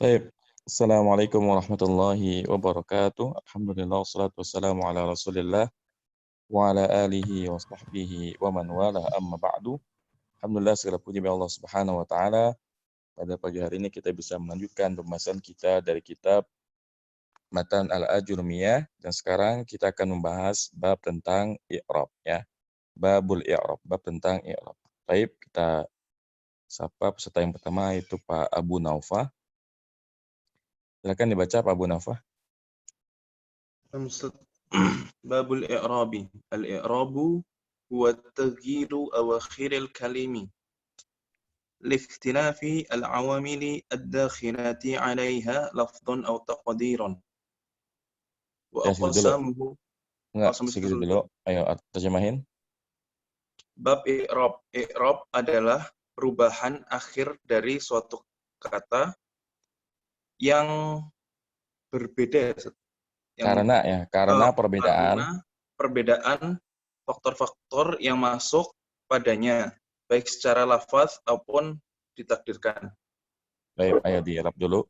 Baik. Assalamualaikum warahmatullahi wabarakatuh. Alhamdulillah wassalatu wassalamu ala Rasulillah wa ala alihi wa sahbihi wa man wala amma ba'du. Alhamdulillah segala puji bagi Allah Subhanahu wa taala. Pada pagi hari ini kita bisa melanjutkan pembahasan kita dari kitab Matan Al-Ajurmiyah dan sekarang kita akan membahas bab tentang i'rab ya. Babul i'rab, bab tentang i'rab. Baik, kita sapa peserta yang pertama yaitu Pak Abu Naufah. Silakan dibaca Pak Abu Naufah. باب الإعراب الإعراب هو تغيير أواخر الكلم لاختلاف العوامل الداخلة عليها لفظا أو تقديرا Ya, segitu dulu. وأقسامه Enggak, sampai situ segitu dulu. dulu. Ayo, terjemahin. Bab i'rab. I'rab adalah perubahan akhir dari suatu kata yang berbeda, Karena perbedaan. karena perbedaan faktor-faktor yang masuk padanya, baik secara lafaz maupun ditakdirkan. Baik, ayo diirab dulu.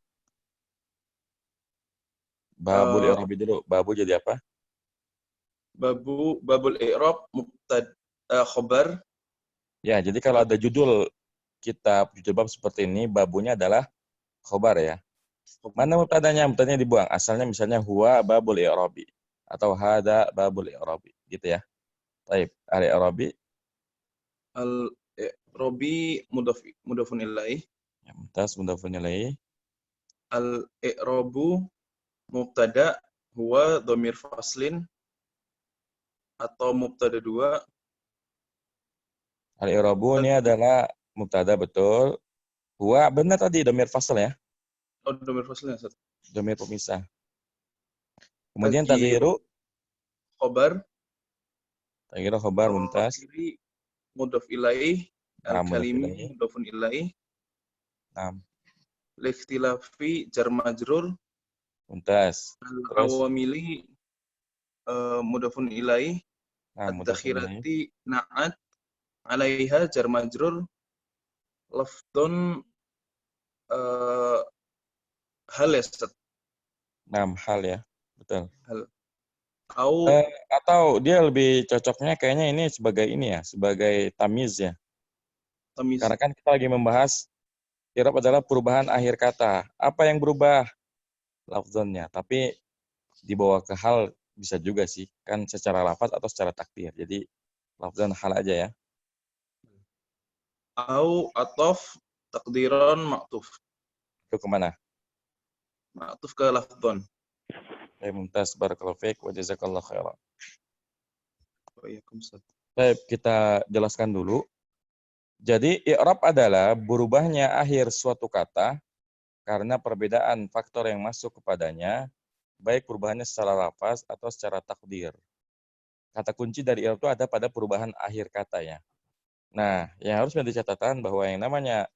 Babul i'rabi dulu. Babu jadi apa? Babul i'rab mubtada khobar. Ya, jadi kalau ada judul kitab, judul bab seperti ini, babunya adalah khobar ya. Mana mubtadanya? Mubtadanya dibuang. Asalnya misalnya huwa babul i'rabi atau hada babul i'rabi, gitu ya. Baik, al-i'rabi. Al-i'rabi mudhafun ilaih. Ya, mumtaz, mudhafun ilaih. Al-i'rabu mubtada huwa dhamir faslin atau mubtada dua. Al-i'rabu ini adalah mubtada, betul. Huwa benar tadi dhamir fasl ya. Oh, dhamir faslin ya. Dhamir pemisah. Kemudian taghiru khobar. Taghiru khobar mumtaz. Mudhaf ilaih. Al-kalimi Mudhaf mudhafun ilaih. Naam. Likhtilafi jar majrur. Mumtaz. Al-awamili mudhafun ilaih. Ad-dakhirati na'at alaiha jar majrur. Lafdun hal ya, Ustaz? Naam, hal ya. Betul. Hal. Atau dia lebih cocoknya kayaknya ini sebagai ini ya, sebagai tamyiz ya. Tamiz. Karena kan kita lagi membahas i'rab adalah perubahan akhir kata. Apa yang berubah? Lafzonnya. Tapi dibawa ke hal bisa juga sih. Kan secara lafaz atau secara takdir. Jadi lafzon hal aja ya. Au atof takdiran ma'tuf. Itu kemana? Ma'tuf ke lafdon. Mumtaz, barakallahu fiik wa jazakallahu khairan. Waalaikumsalam. Baik, kita jelaskan dulu. Jadi i'rab adalah berubahnya akhir suatu kata karena perbedaan faktor yang masuk kepadanya, baik perubahannya secara lafaz atau secara takdir. Kata kunci dari i'rab itu ada pada perubahan akhir kata ya. Nah, yang harus menjadi catatan bahwa yang namanya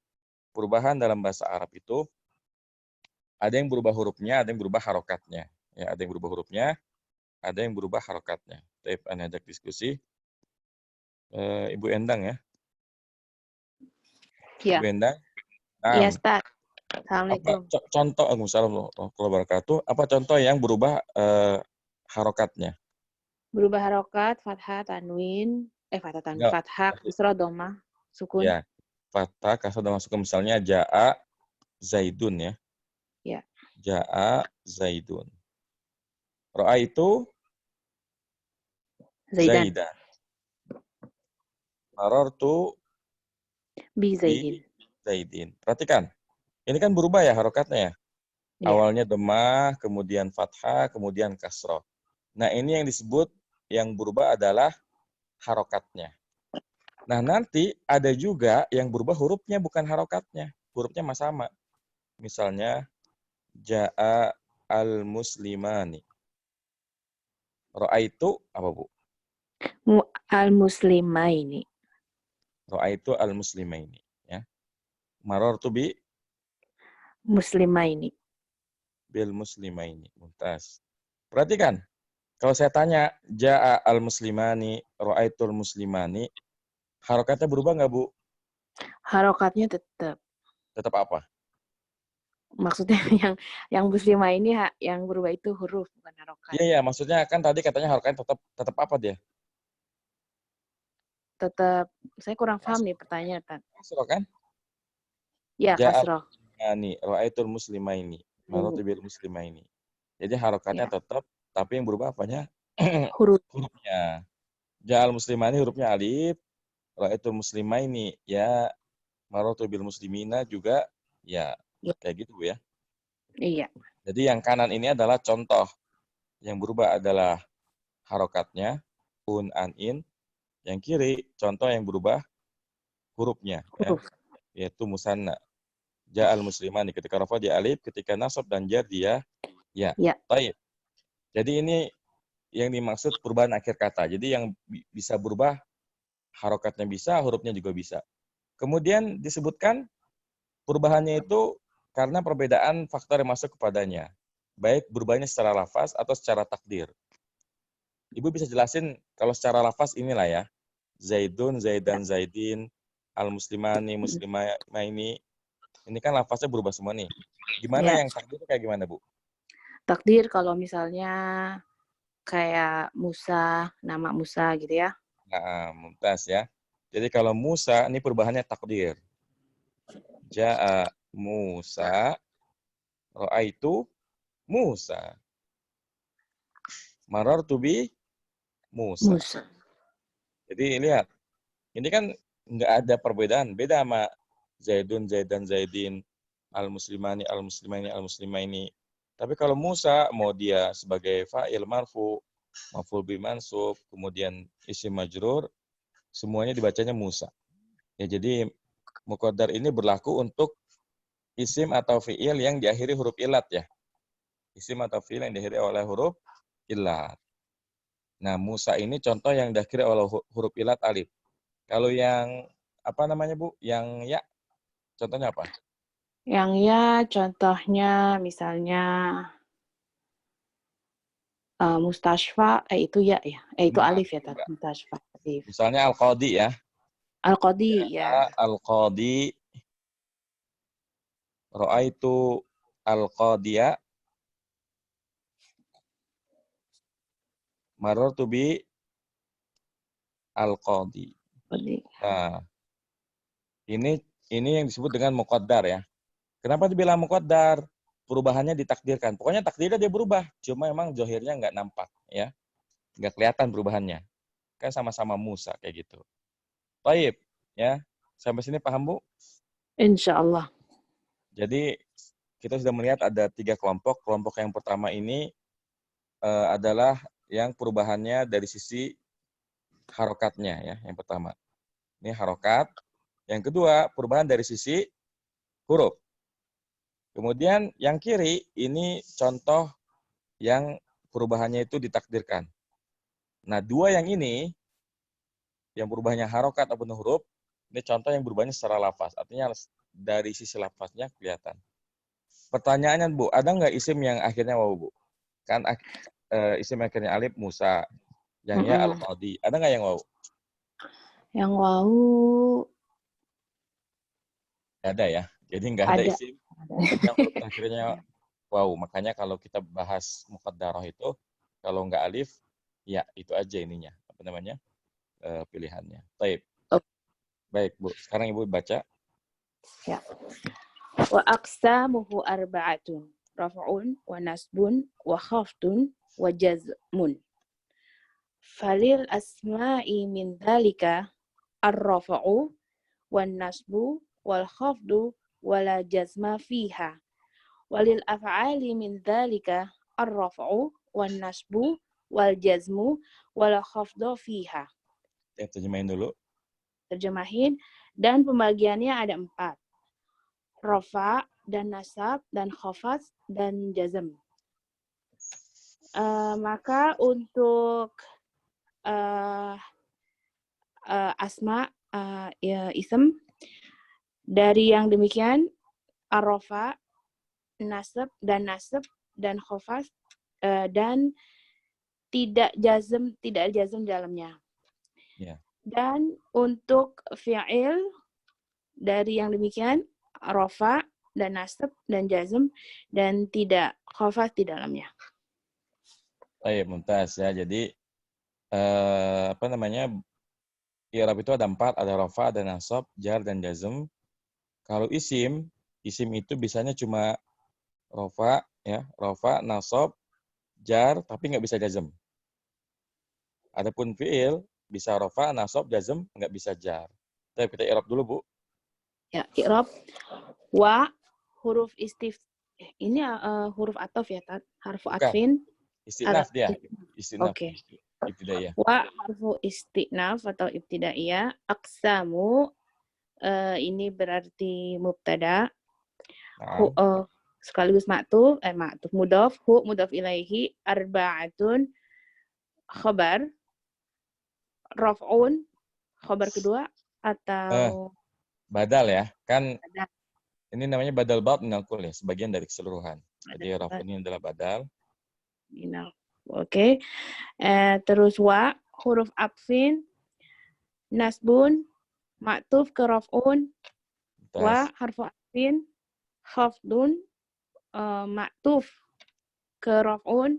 perubahan dalam bahasa Arab itu ada yang berubah hurufnya, ada yang berubah harokatnya. Ya, ada yang berubah hurufnya, ada yang berubah harokatnya. Baik, Anda ajak diskusi. Ibu Endang ya. Ya. Ibu Endang. Iya, Ustaz. Assalamualaikum. Contoh, Assalamualaikum warahmatullahi wabarakatuh. Apa contoh yang berubah harokatnya? Berubah harokat, fathah, tanwin, fathah, kasrah, dhammah, sukun. Ya, fathah, kasrah, dhammah, sukun. Misalnya ja'a Zaidun ya. Ya. Ja'a Zaidun. Ra'aitu Zaidan. Marartu Bi Zaidin. Perhatikan. Ini kan berubah ya harokatnya ya. Awalnya dhammah, kemudian fathah, kemudian kasrah. Nah, ini yang disebut yang berubah adalah harokatnya. Nah, nanti ada juga yang berubah hurufnya bukan harokatnya. Hurufnya sama. Misalnya, ja'a al-muslimani. Ra'aitu apa, Bu? Al-muslimaini. Ra'aitu al-muslimaini. Ya. Marartu bi muslimaini. Bil muslimaini. Mumtaz. Perhatikan. Kalau saya tanya, ja'a al-muslimani, ra'aitul muslimani, harokatnya berubah nggak, Bu? Harokatnya tetap. Tetap apa? Maksudnya yang muslimah ini yang berubah itu huruf bukan harokat. Iya, maksudnya kan tadi katanya harokatnya tetap apa dia? Tetap saya kurang paham nih pertanyaan, Tan. Kasroh kan? Ya, Ja'al kasroh. muslimani, ra'aitul muslimaini, marartu bil muslimaini. Jadi harokatnya Ya. tetap, tapi yang berubah apanya? Huruf. Hurufnya. Ja'al muslimani hurufnya alif, ra'aitul muslimaini ya, marartu bil muslimina juga ya, Ya. kayak gitu ya. Iya. Jadi yang kanan ini adalah contoh. Yang berubah adalah harokatnya, un, an, in. Yang kiri, contoh yang berubah hurufnya, ya, Huruf. yaitu musanna. Ja'al muslimani, ketika rafa dia alif, ketika nasab dan jar dia ya. Ya. Taib. Jadi ini yang dimaksud perubahan akhir kata. Jadi yang bisa berubah, harokatnya bisa, hurufnya juga bisa. Kemudian disebutkan perubahannya itu karena perbedaan faktor yang masuk kepadanya. Baik berubahnya secara lafaz atau secara takdir. Ibu bisa jelasin kalau secara lafaz inilah ya. Zaidun, Zaidan, Zaidin, al-muslimani, muslimah ini. Ini kan lafaznya berubah semua nih. Gimana Ya. yang takdir itu kayak gimana, Bu? Takdir kalau misalnya kayak Musa, nama Musa gitu ya. Nah, mumtaz ya. Jadi kalau Musa, ini perubahannya takdir. Ja'a Musa, ra'aitu Musa. Marartu bi Musa. Musa. Jadi lihat, ini kan nggak ada perbedaan. Beda sama Zaidun, Zaidan, Zaidin, al-muslimani, al-muslimani, al-muslimaini. Tapi kalau Musa, mau dia sebagai fa'il marfu, maf'ul bi mansub, kemudian isim majrur, semuanya dibacanya Musa. Ya, jadi muqaddar ini berlaku untuk isim atau fi'il yang diakhiri huruf ilat ya. Isim atau fi'il yang diakhiri oleh huruf ilat. Nah, Musa ini contoh yang diakhiri oleh huruf ilat alif. Kalau yang apa namanya, Bu? Yang ya, contohnya apa? Yang ya contohnya misalnya Mustashfa, itu ya. Itu alif ya, Tan. Mustashfa, alif. Misalnya Al-Qadi ya. Al-Qadi, ya. Al-Qadi, ra'aitu Al-Qadiya, marartu bi Al-Qadi. Nah, ini yang disebut dengan muqaddar ya. Kenapa dibilang muqaddar? Perubahannya ditakdirkan. Pokoknya takdirnya dia berubah, cuma memang zohirnya nggak nampak ya. Nggak kelihatan perubahannya. Kan sama-sama Musa kayak gitu. Baik, ya. Sampai sini paham, Bu? Insya Allah. Jadi kita sudah melihat ada 3 kelompok. Kelompok yang pertama ini adalah yang perubahannya dari sisi harokatnya ya, yang pertama. Ini harokat. Yang kedua, perubahan dari sisi huruf. Kemudian yang kiri ini contoh yang perubahannya itu ditakdirkan. Nah, 2 yang ini, yang berubahnya harokat ataupun huruf, ini contoh yang berubahnya secara lafaz. Artinya dari sisi lafaznya kelihatan. Pertanyaannya, Bu, ada nggak isim yang akhirnya waw, Bu? Kan isim akhirnya alif Musa, yang ya Al-Qadi. Ada nggak yang waw? Yang wau Ada ya. Jadi nggak ada isim yang huruf akhirnya waw. Makanya kalau kita bahas muqaddarah itu, kalau nggak alif, ya itu aja ininya. Apa namanya? Pilihannya. Baik. Baik, Bu. Sekarang Ibu baca. Ya. Wa aqsamuhu arba'atun. Raf'un wa nasbun wa khafdun wa jazmun. Falil asma'i min dhalika ar-raf'u wan nasbu wal khafdu wala jazma fiha. Walil af'ali min dhalika ar-raf'u wan nasbu wal jazmu wala khafdu fiha. Ya, terjemahin dulu. Terjemahin, dan pembagiannya ada 4. Rafa dan nasab dan khafad dan jazm. Maka untuk asma ya, ism dari yang demikian arafa, nasab dan khafad dan tidak jazm dalamnya. Ya. Dan untuk fi'il dari yang demikian rafa, dan nasab dan jazm dan tidak khafat di dalamnya. Baik, mumtaz ya. Jadi apa namanya? I'rab itu ada 4, ada rafa, ada nasab, jar dan jazm. Kalau isim itu biasanya cuma rafa ya, rafa, nasab, jar tapi nggak bisa jazm. Adapun fi'il bisa rafa, nasab, jazm, nggak bisa jar. Kita i'rab dulu, Bu. Ya, i'rab wa huruf ini huruf ataf ya, Tat. Harfu Bukan, atfin. istinaf dia. Istinaf. Oke. Ibtidaiyah. Wa harfu istinaf atau ibtidaiyah. Aqsamu ini berarti mubtada. Nah, Sekaligus ma'tuf mudhaf, mudhaf ilaihi, arba'atun khabar, raf'un khabar kedua atau badal ya. Kan badal. ini namanya badal ba'd minal kull ya, sebagian dari keseluruhan. Jadi raf ini adalah badal. Oke. Terus wa huruf atfin, nasbun, ma'tuf ke raf'un, wa harfu atfin, khafdun, ma'tuf ke raf'un,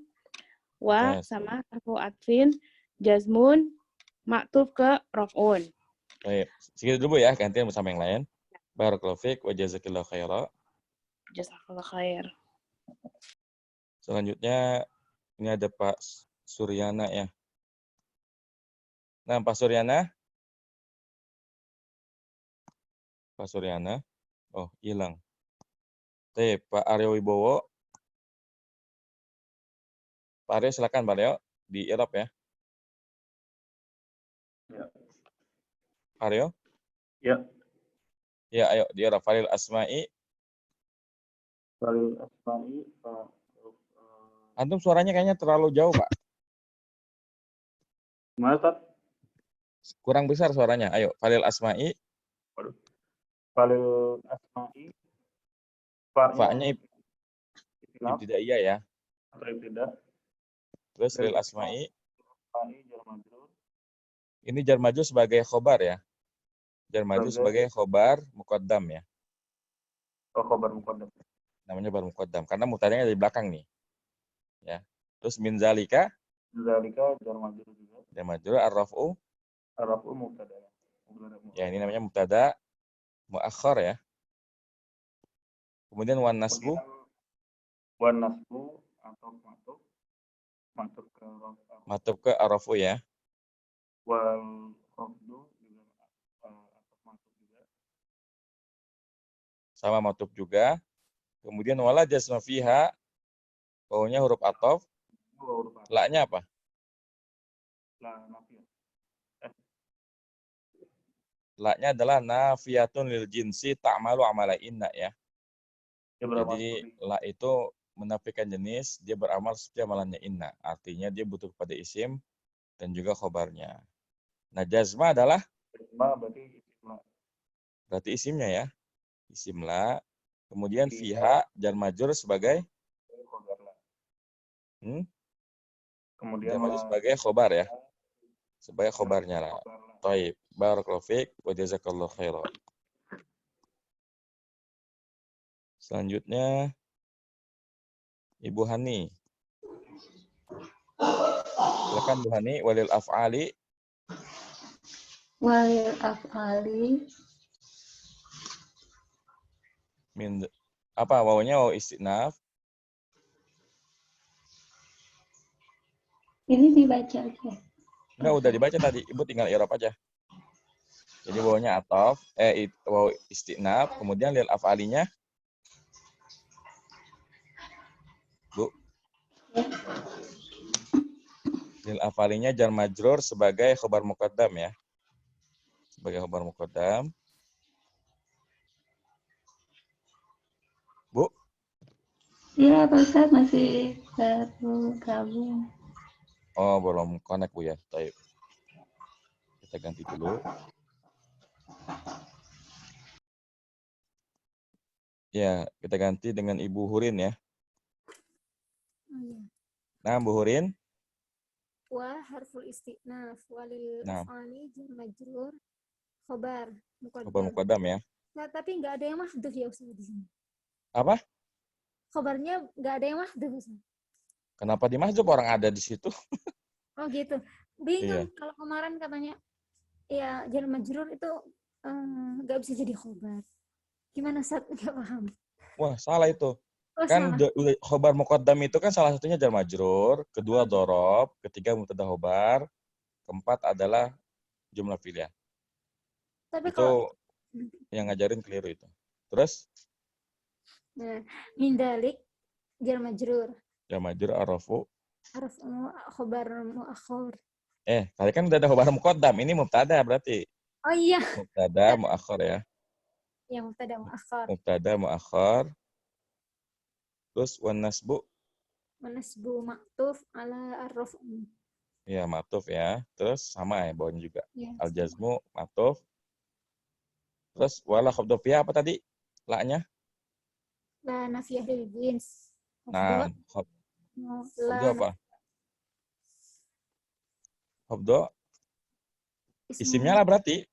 wa sama harfu atfin, jazmun, ma'tuf ke raf'un. Baik, segitu dulu ya, gantian bersama yang lain. Barakallahu fiik wa jazakillahu khaira. Jazakallah khair. Selanjutnya ini ada Pak Suryana ya. Nah, Pak Suryana. Pak Suryana. Oh, hilang. Pak Aryo Wibowo. Pak Aryo silakan Pak Aryo di i'rab ya. Ya. Aryo? Ya. Ya, ayo di i'rab falil asma'i. Falil asma'i Antum suaranya kayaknya terlalu jauh, Pak. Gimana, Tat? Kurang besar suaranya. Ayo, falil asma'i. Falil asma'i. Fa-nya ibtidaiyah ya. Atau ibtidah. Terus lil asma'i. Ini jar majrur sebagai khobar ya. Jar majrur sebagai khobar muqaddam ya. Oh, khobar muqaddam. Namanya khobar muqaddam karena mubtadanya di belakang nih. Ya. Terus min zalika. Zalika jar majrur juga. Jar majrur ar-raf'u. Ar-raf'u mubtada. Ya, ini namanya mubtada muakhar ya. Kemudian wan nasbu. Wan nasbu atau matuf. Matuf ke rafa. Matuf ke ar-raf'u ya. Wal khafdu juga atau matuf juga. Sama matuf juga. Kemudian wala jazma fiha. Baunya huruf ataf. La-nya apa? La nafiyah. La-nya adalah nafiyatun lil jinsi ta'malu amala inna ya. Jadi la itu menafikan jenis, dia beramal seperti amalannya inna. Artinya dia butuh kepada isim dan juga khobarnya. Nah, jazma adalah? Jazma berarti isimnya ya. Isim la. Kemudian fiha jar majrur sebagai? Kemudian jar majrur sebagai khobar ya. Sebagai khobarnya lah. Taib. Barakallahu fiik wa jazakallahu khairan. Selanjutnya Ibu Hani. Silakan Bu Hani, walil af'ali. Walil af'ali. Min apa wawunya wawu istinaf? Ini dibaca aja. Enggak, udah dibaca tadi. Ibu tinggal i'rab aja. Jadi wawunya ataf, wawu istinaf, kemudian lil af'alinya Bu. Lil af'alinya jar majrur sebagai khobar muqaddam ya. Sebagai khobar muqaddam. Bu? Iya, Pak Ustadz masih baru gabung. Oh, belum connect Bu ya. Taib. Kita ganti dulu. Ya, kita ganti dengan Ibu Hurin ya. Nah, Bu Hurin. Wa harful istinaf walil af'ali jar majrur khobar muqaddam. Khobar muqaddam ya. Nah, tapi enggak ada yang mahdhuf ya Ustaz di sini. Apa? Khobarnya nggak ada yang mahdhuf, Ustaz. Kenapa dimahdzuf, orang ada di situ? Oh gitu. Bingung kalau kemarin katanya ya jar majrur itu nggak bisa jadi khobar. Gimana, Ustaz? Nggak paham. Wah, salah itu. Oh, Kan salah. khobar muqaddam itu kan salah satunya jar majrur, kedua dhorob, ketiga mubtada khobar, keempat adalah jumlah pilihan. Tapi Itu kalau yang ngajarin keliru itu. Terus min dalik jar majrur. jar majrur arafu. Harf khobar muakhir. Tadi kan udah ada khobar muqaddam, ini mubtada berarti. Oh iya. Mubtada muakhir ya. Yang mubtada muakhir. Mubtada muakhir. Terus wan nasbu. Manasbu maktuf ala ar-raf'. Ya, matuf ya. Terus sama ya bawahnya juga. Ya, Al-jazmu matuf. Terus wala khafdu fiha apa tadi? La-nya? la nafiyah lil jins. Nah, khafdu apa? Khafdu isimnya lah berarti.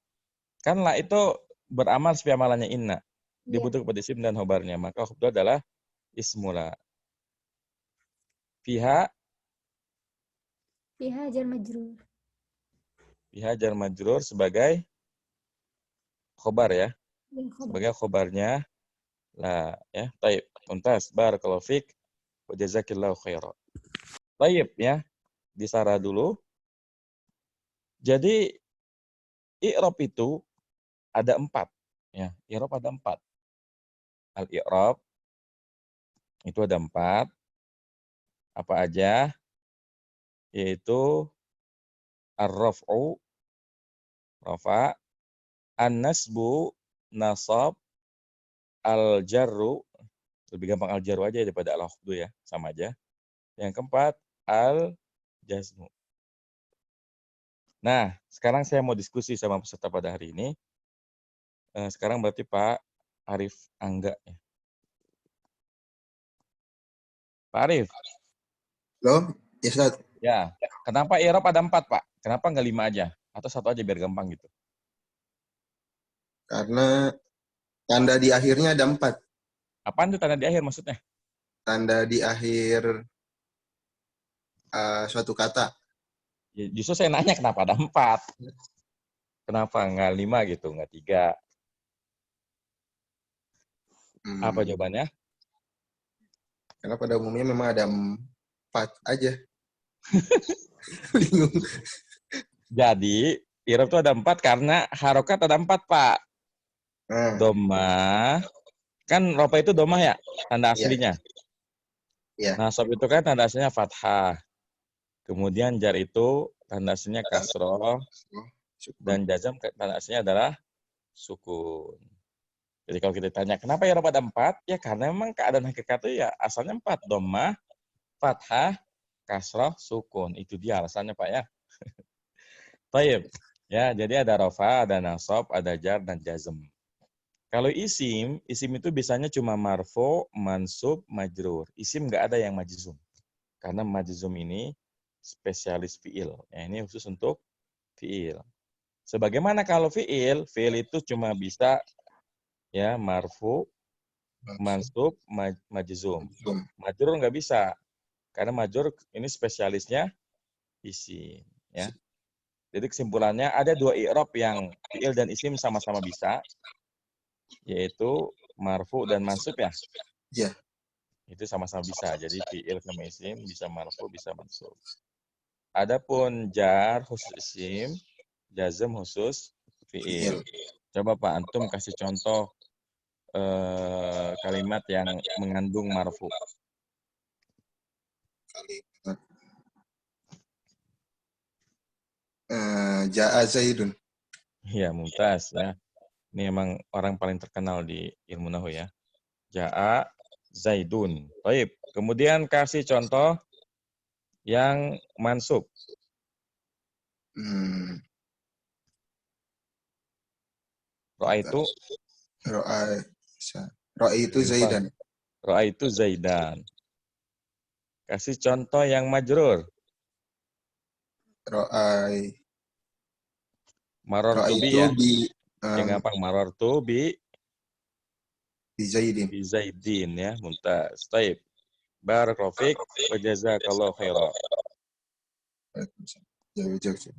Kan la itu beramal seperti amalannya inna. Dibutuhkan kepada isim dan khobarnya. Maka khafdu adalah ismula. Fiha jar majrur. Fiha jar majrur sebagai khobar ya. Sebagai khobarnya lah ya. Taib. Tuntas. Barakallahu fiik. Wa jazakillahu khairan. Taib ya. Disarah dulu. Jadi i'rab itu ada 4 ya. I'rab ada 4. Al-i'rab itu ada 4. Apa aja? Yaitu ar-raf'u, rafa, an-nasbu, nasab, al-jarru, lebih gampang al-jarru aja daripada al-khafdu ya, sama aja. Yang keempat, al-jazmu. Nah, sekarang saya mau diskusi sama peserta pada hari ini. Sekarang berarti Pak Arif Angga ya. Pak Arif. Halo, ya Ustaz. Ya, kenapa i'rab ada 4 Pak? Kenapa nggak 5 aja? Atau 1 aja biar gampang gitu? Karena tanda di akhirnya ada 4. Apaan tuh tanda di akhir maksudnya? Tanda di akhir suatu kata. Ya, justru saya nanya kenapa ada 4? Kenapa nggak 5 gitu, nggak 3? Apa jawabannya? Karena pada umumnya memang ada 4 aja. Bingung. Jadi, i'rab itu ada 4 karena harokat ada 4, Pak. Domah. Kan rofa itu domah ya, tanda aslinya. Iya. Nasab itu kan tanda aslinya fathah. Kemudian jar itu tanda aslinya kasroh. Dan jazam tanda aslinya adalah sukun. Jadi kalau kita tanya, kenapa i'rab ada 4? Ya karena memang keadaan hakikat itu ya asalnya 4. Domah, fathah, kasroh, sukun. Itu dia alasannya Pak ya. Baik. Ya, jadi ada rofa, ada nasab, ada jar, dan jazm. Kalau isim itu biasanya cuma marfu, mansub, majrur. Isim nggak ada yang majzum. Karena majzum ini spesialis fi'il. Ya, ini khusus untuk fi'il. Sebagaimana kalau fi'il itu cuma bisa ya marfu, mansub, majzum. Majrur nggak bisa. Karena majrur ini spesialisnya isim. Ya. Jadi kesimpulannya ada 2 i'rab yang fi'il dan isim sama-sama bisa. Yaitu marfu dan mansub ya? Iya. Itu sama-sama bisa. Jadi fi'il sama isim bisa marfu, bisa mansub. Adapun jar khusus isim, jazm khusus fi'il. Coba Pak Antum kasih contoh kalimat yang mengandung marfu. Ja'a Zaidun. Iya, mumtaz ya. Ini emang orang paling terkenal di ilmu nahwu ya. Ja'a Zaidun. Baik. Kemudian kasih contoh yang mansub. Ra'aitu. Ra'aitu Zaidan. Ra'aitu Zaidan. Kasih contoh yang majrur. Marartu bi ya. Yang gampang marartu bi Bi Zaidin. Bi Zaidin ya, mumtaz. Taib. Barakallahu fiik wa jazakallahu khairan. Jauh-jauh.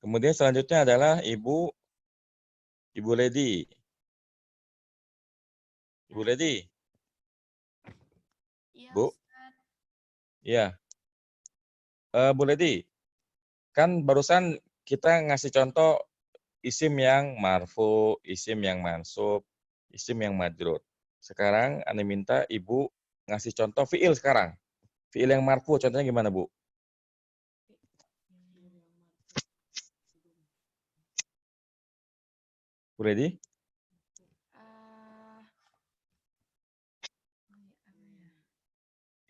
Kemudian selanjutnya adalah Ibu Lady. Ibu Lady. Iya, Bu. Ustaz. Iya. Bu Lady, kan barusan kita ngasih contoh isim yang marfu, isim yang mansub, isim yang majrur. Sekarang Anda minta Ibu ngasih contoh fiil sekarang. Fiil yang marfu, contohnya gimana, Bu? Bu Lady?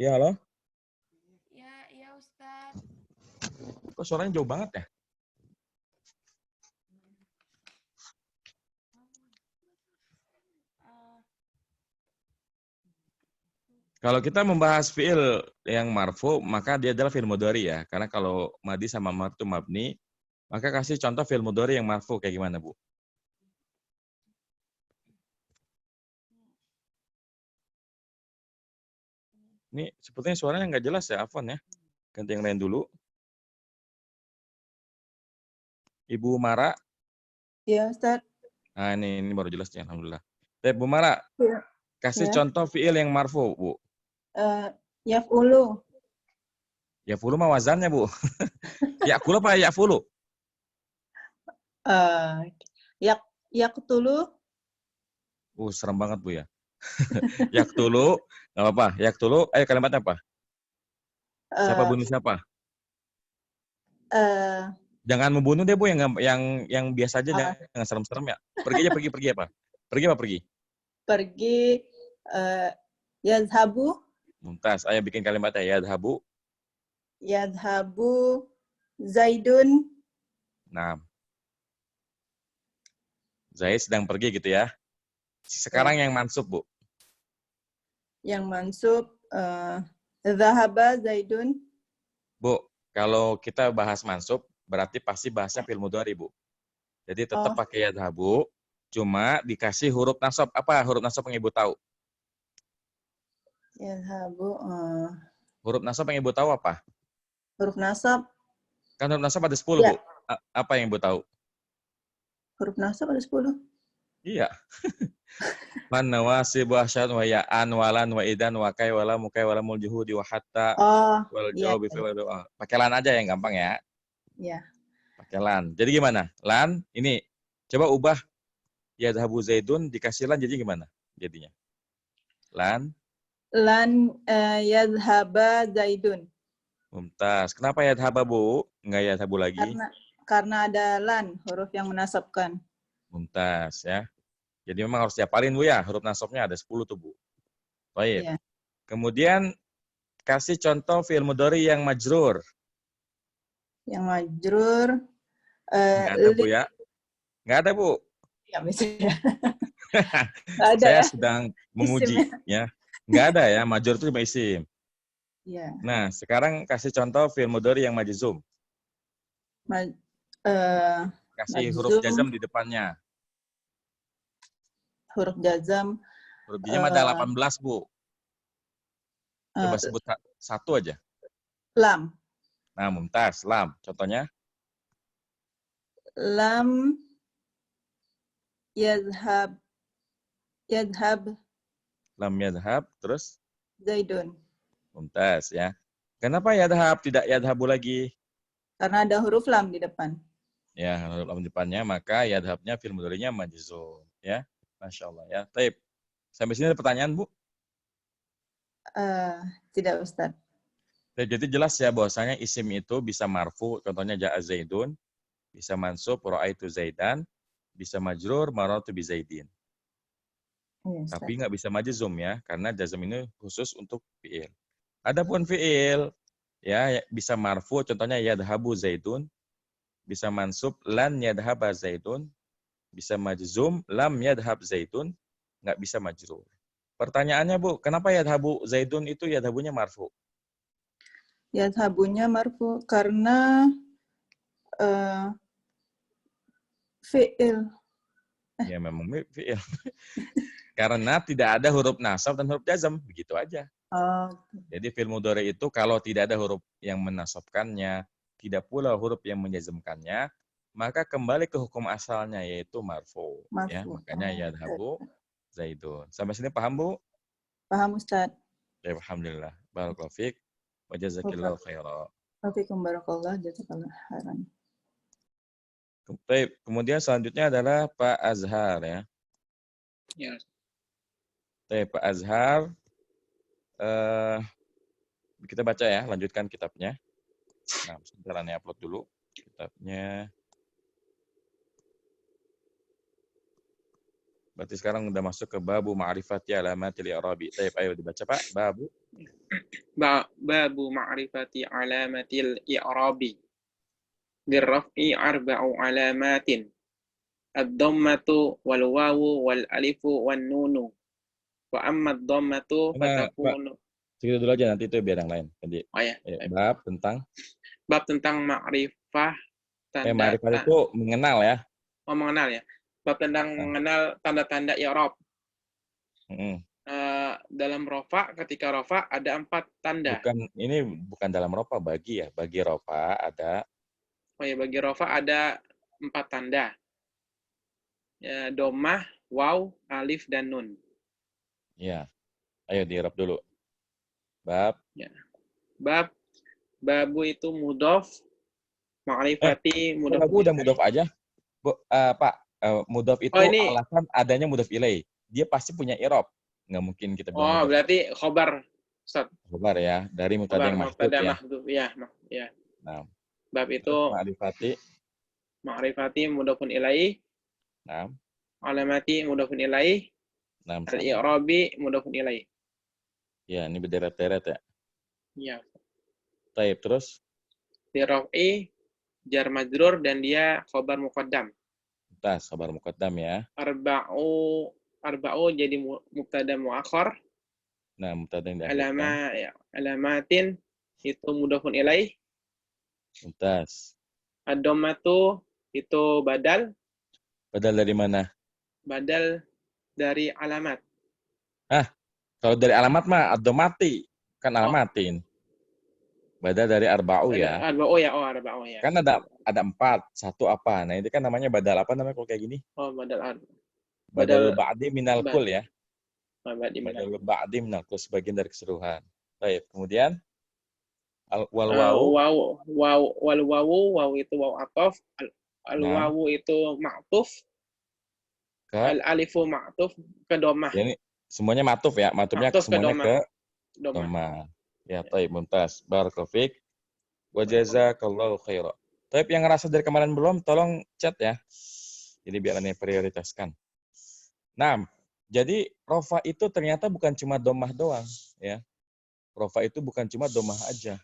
Iya, halo? Ya, Ustaz. Kok suaranya jauh banget ya? Kalau kita membahas fiil yang marfu, maka dia adalah fiil mudhari ya. Karena kalau madi sama mar itu mabni, maka kasih contoh fiil mudhari yang marfu kayak gimana, Bu? Ini sepertinya suaranya nggak jelas ya, Afwan ya. Ganti yang lain dulu. Ibu Mara. Ya, Ustaz. Nah, ini baru jelas ya, alhamdulillah. Bu Mara, Ya. kasih Ya. contoh fiil yang marfu, Bu. Yaf'ulu. Yafulu mah wazannya, Bu. Yakulu apa yafulu? Yaqtulu. Serem banget, Bu ya. Yaktulu, nggak apa-apa. Yaktulu, ayo kalimatnya apa? Siapa bunuh siapa? Jangan membunuh deh, Bu, yang biasa aja, jangan serem-serem ya. Pergi aja, pergi apa? Pergi apa pergi? Pergi yadhabu. Mumtaz, ayo bikin kalimatnya yadhabu. Yadhabu Zaidun. Nah. Zaid sedang pergi gitu ya. Sekarang yang mansub, Bu. Yang mansub dhahaba Zaidun. Bu, kalau kita bahas mansub, berarti pasti bahasnya fi'il mudhari, Bu. Jadi tetap pakai yadhabu, cuma dikasih huruf nasab. Apa huruf nasab yang Ibu tahu? Yadhabu. Huruf nasab yang Ibu tahu apa? Huruf nasab. Kan huruf nasab ada 10, ya. Bu. Apa yang Ibu tahu? Huruf nasab ada 10. Iya. Man nawasibu asyad wa ya'an walan wa idan wa kai wala mukai wala muljuhudi wa hatta wal jawab fi wa doa. Pakai lan aja yang gampang ya. Iya. Pakai lan. Jadi gimana? Lan ini coba ubah yadhabu zaidun dikasih lan jadi gimana jadinya? Lan yadhaba Zaidun. Mumtaz. Kenapa yadhaba, Bu? Enggak yadhabu lagi? Karena ada lan, huruf yang menasabkan. Mumtaz ya. Jadi memang harus dihafalin, Bu ya. Huruf nasabnya ada 10 tuh, Bu. Baik. Ya. Kemudian kasih contoh fi'il mudhari yang majrur. Yang majrur Enggak ada, Bu ya. Enggak ada, Bu. Ya, misalnya. Ada, Saya ya? sedang menguji ya. Enggak ada ya, majrur itu cuma isim. Ya. Nah, sekarang kasih contoh fi'il mudhari yang majzum. Kasih majzum, huruf jazam di depannya. Huruf jazam. Huruf jazam ada 18, Bu. Coba sebut satu aja. Lam. Nah, mumtaz, lam. Contohnya? Lam yadhab. Lam yadhab, terus? Zaidun. Mumtaz ya. Kenapa yadhab tidak yadhabu lagi? Karena ada huruf lam di depan. Ya, huruf lam di depannya, maka yadhabnya fi'il mudhari'nya majzum. Ya, Masya Allah ya. Taib. Sampai sini ada pertanyaan, Bu? Tidak, Ustaz. Jadi jelas ya bahwasanya isim itu bisa marfu, contohnya ja'a Zaidun, bisa mansub ra'aitu Zaidan, bisa majrur marartu bi Zaidin. Tapi nggak bisa majzum ya, karena jazm ini khusus untuk fi'il. Adapun fi'il ya bisa marfu, contohnya yadhabu Zaidun, bisa mansub lan yadhaba Zaidun, bisa majzum lam yadhab Zaidun, nggak bisa majrur. Pertanyaannya, Bu, kenapa yadhabu Zaidun itu yadhabunya marfu? Yadhabunya marfu karena fi'il. Ya memang fi'il. Karena tidak ada huruf nasab dan huruf jazm, begitu aja. Oh, Jadi fi'il mudhari itu kalau tidak ada huruf yang menasabkannya, tidak pula huruf yang menjazmkannya, maka kembali ke hukum asalnya yaitu marfu. Ya, marfu. makanya Oh, yadhabu Zaidun. Sampai sini paham, Bu? paham Ustaz. Ya, alhamdulillah. Barakallahu fiik wa jazakillahu khairan. Wafikum barakallah, jazakallah khairan. Baik, kemudian selanjutnya adalah Pak Azhar ya. Ya. Baik, Pak Azhar. Kita baca ya, lanjutkan kitabnya. Nah, sebentar nih upload dulu kitabnya. Berarti sekarang udah masuk ke babu ma'rifati alamatil i'rabi. Baik, ayo dibaca Pak. Babu. Babu ma'rifati alamatil i'rabi. Dirraf'i arba'u alamatin. Ad-dhammatu wal wawu wal alifu wan nunu. Wa amma ad-dhammatu fatakunu. Segitu dulu aja, nanti itu biar yang lain. Jadi, Oh ya. Bab tentang ma'rifah tanda. Ma'rifah itu mengenal ya. Oh, mengenal ya. Bab tentang mengenal tanda-tanda i'rab. Dalam rofa, ketika rofa ada 4 tanda. Ini bukan dalam rofa, bagi ya. Bagi rofa ada. Oh ya, bagi rofa ada 4 tanda. Ya, domah, waw, alif, dan nun. Ya. Ayo di-i'rab dulu. Bab. Ya. Babu itu mudhof, ma'rifati mudhof. Babu udah mudhof aja. Pak, mudhof itu alasan adanya mudhof ilaih. Dia pasti punya i'rab. Nggak mungkin kita bilang. Oh, berarti khobar. Ustaz. Khobar ya, dari mubtada yang mahdhuf ya. Ya. Nah. Bab itu ma'rifati mudhofun ilaih. Nah. Alamati mudhofun ilaih. Nah, al-i'rabi mudhofun ilaih. Ya, ini berderet-deret ya. Iya. Baik, terus? Dirraf'i jar majrur dan dia khobar muqaddam. Tas, khobar muqaddam ya. Arba'u jadi mubtada muakhar. Nah, mubtada yang diakhirkan. Alamatin itu mudhofun ilaih. Tas. Ad-dhammatu itu badal. Badal dari mana? Badal dari alamat. Kalau dari alamat mah ad-dhammati, kan alamatin. Badal dari arba'u ya. Arba'u ya, arba'u ya. Kan ada 4, satu apa? Nah, itu kan namanya badal apa namanya kalau kayak gini? Oh, Badal ba'di minal kul ya. Badal ba'di minal kul, sebagian dari keseluruhan. Baik, kemudian wal wawu itu wawu ataf, wawu itu ma'tuf, al alifu ma'tuf ke dhammah. Ini semuanya ma'tuf ya, ma'tufnya semuanya ke dhammah. Ya, baik, mumtaz. Barakallahu fiik. Wa jazakallahu khairan. Tapi yang ngerasa dari kemarin belum, tolong chat ya. Jadi biar ini prioritaskan. Nah, jadi rofa itu ternyata bukan cuma dhammah doang, ya. Rofa itu bukan cuma dhammah aja.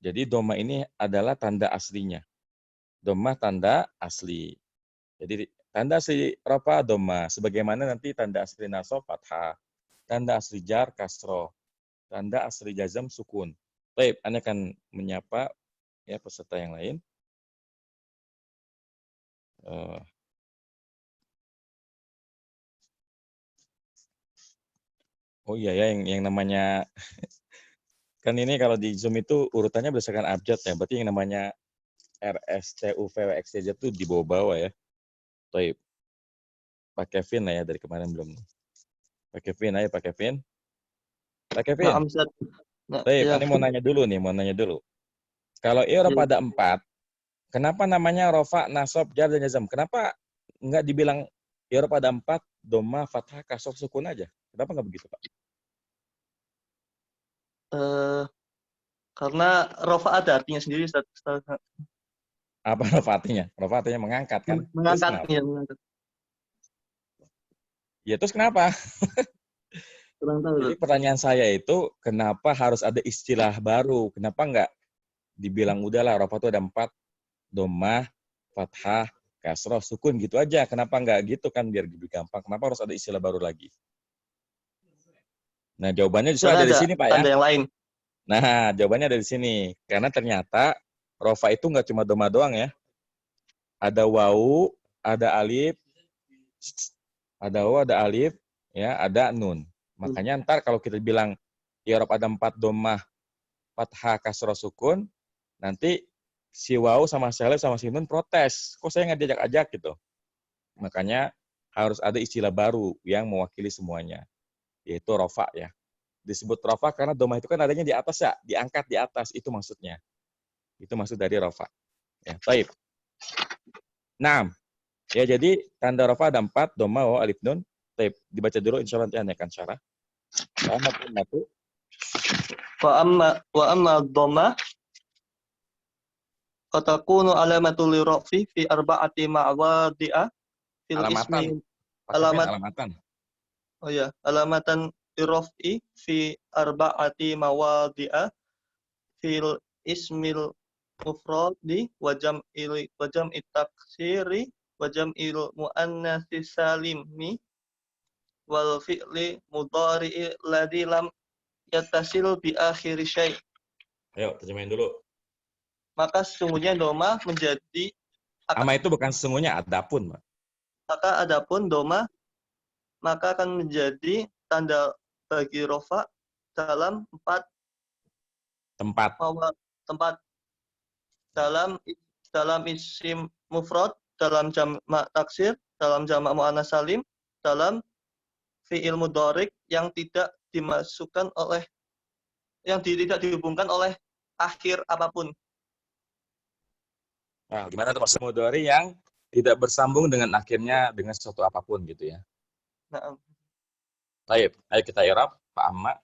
Jadi dhammah ini adalah tanda aslinya. Dhammah tanda asli. Jadi tanda asli rofa dhammah, sebagaimana nanti tanda asli nasab fathah, tanda asli jar kasroh, tanda asli jazam sukun. Baik, Anda akan menyapa ya peserta yang lain. Oh iya ya, yang namanya kan ini kalau di Zoom itu urutannya berdasarkan abjad ya. Berarti yang namanya RSTUVWXYZ itu di bawah-bawah ya. Baik. Pak Kevin lah ya, dari kemarin belum. Pak Kevin, ayo Pak Kevin. Pak Kevin. Baik, ya. Ini mau nanya dulu. Kalau i'rab ada 4, kenapa namanya rofa, nasab, jar, dan jazam? Kenapa nggak dibilang i'rab ada 4, dhammah, fathah, kasroh, sukun aja? Kenapa nggak begitu, Pak? Karena rofa ada artinya sendiri. Apa rofa artinya? Rofa artinya mengangkat kan? Mengangkat. Ya terus kenapa? Kurang tahu. Jadi pertanyaan saya itu, kenapa harus ada istilah baru? Kenapa nggak dibilang udahlah rofa itu ada 4, dhammah, fathah, kasroh, sukun gitu aja? Kenapa nggak gitu kan biar lebih gampang? Kenapa harus ada istilah baru lagi? Nah, jawabannya justru ada di sini, Pak ya. Ada yang lain. Nah, jawabannya ada di sini. Karena ternyata rofa itu nggak cuma dhammah doang ya. Ada wawu, ada alif, Ada waw, ada alif, ya, ada nun. Makanya ntar kalau kita bilang i'rab ada 4 dhammah, fathah, kasrah, sukun, nanti si waw sama si alif sama si nun protes. Kok saya nggak diajak-ajak gitu. Makanya harus ada istilah baru yang mewakili semuanya, yaitu rofa ya. Disebut rofa karena dhammah itu kan adanya di atas ya, diangkat di atas, itu maksudnya. Itu maksud dari rofa. Ya, baik. Nah, ya jadi tanda rofa ada 4, dhammah, waw, alif, nun. Baik, dibaca dulu, insya Allah nanti Anda akan syarah. Wa amma dhamma fatakunu alamatul lirafi fi arba'ati ma'wadi'a fil ismi Alamatan. Oh ya, alamatan lirafi fi arba'ati mawadi'a fil ismil mufradi wa jam'i taksiri wa jam'il muannatsi salimi wal fi'li mudhari'i ladzi lam yattasil bi akhiri syai'. Ayo, terjemahin dulu. Maka sesungguhnya doma menjadi Ama itu bukan sesungguhnya, adapun. maka adapun doma maka akan menjadi tanda bagi rofa dalam 4 tempat dalam isim mufrad, dalam jamak taksir, dalam jamak muannats salim, dalam fi'il mudhari yang tidak dimasukkan oleh tidak dihubungkan oleh akhir apapun. Nah, gimana tuh maksud mudhari yang tidak bersambung dengan akhirnya dengan sesuatu apapun gitu ya. Nah, Baik, ayo kita i'rab. Fa amma.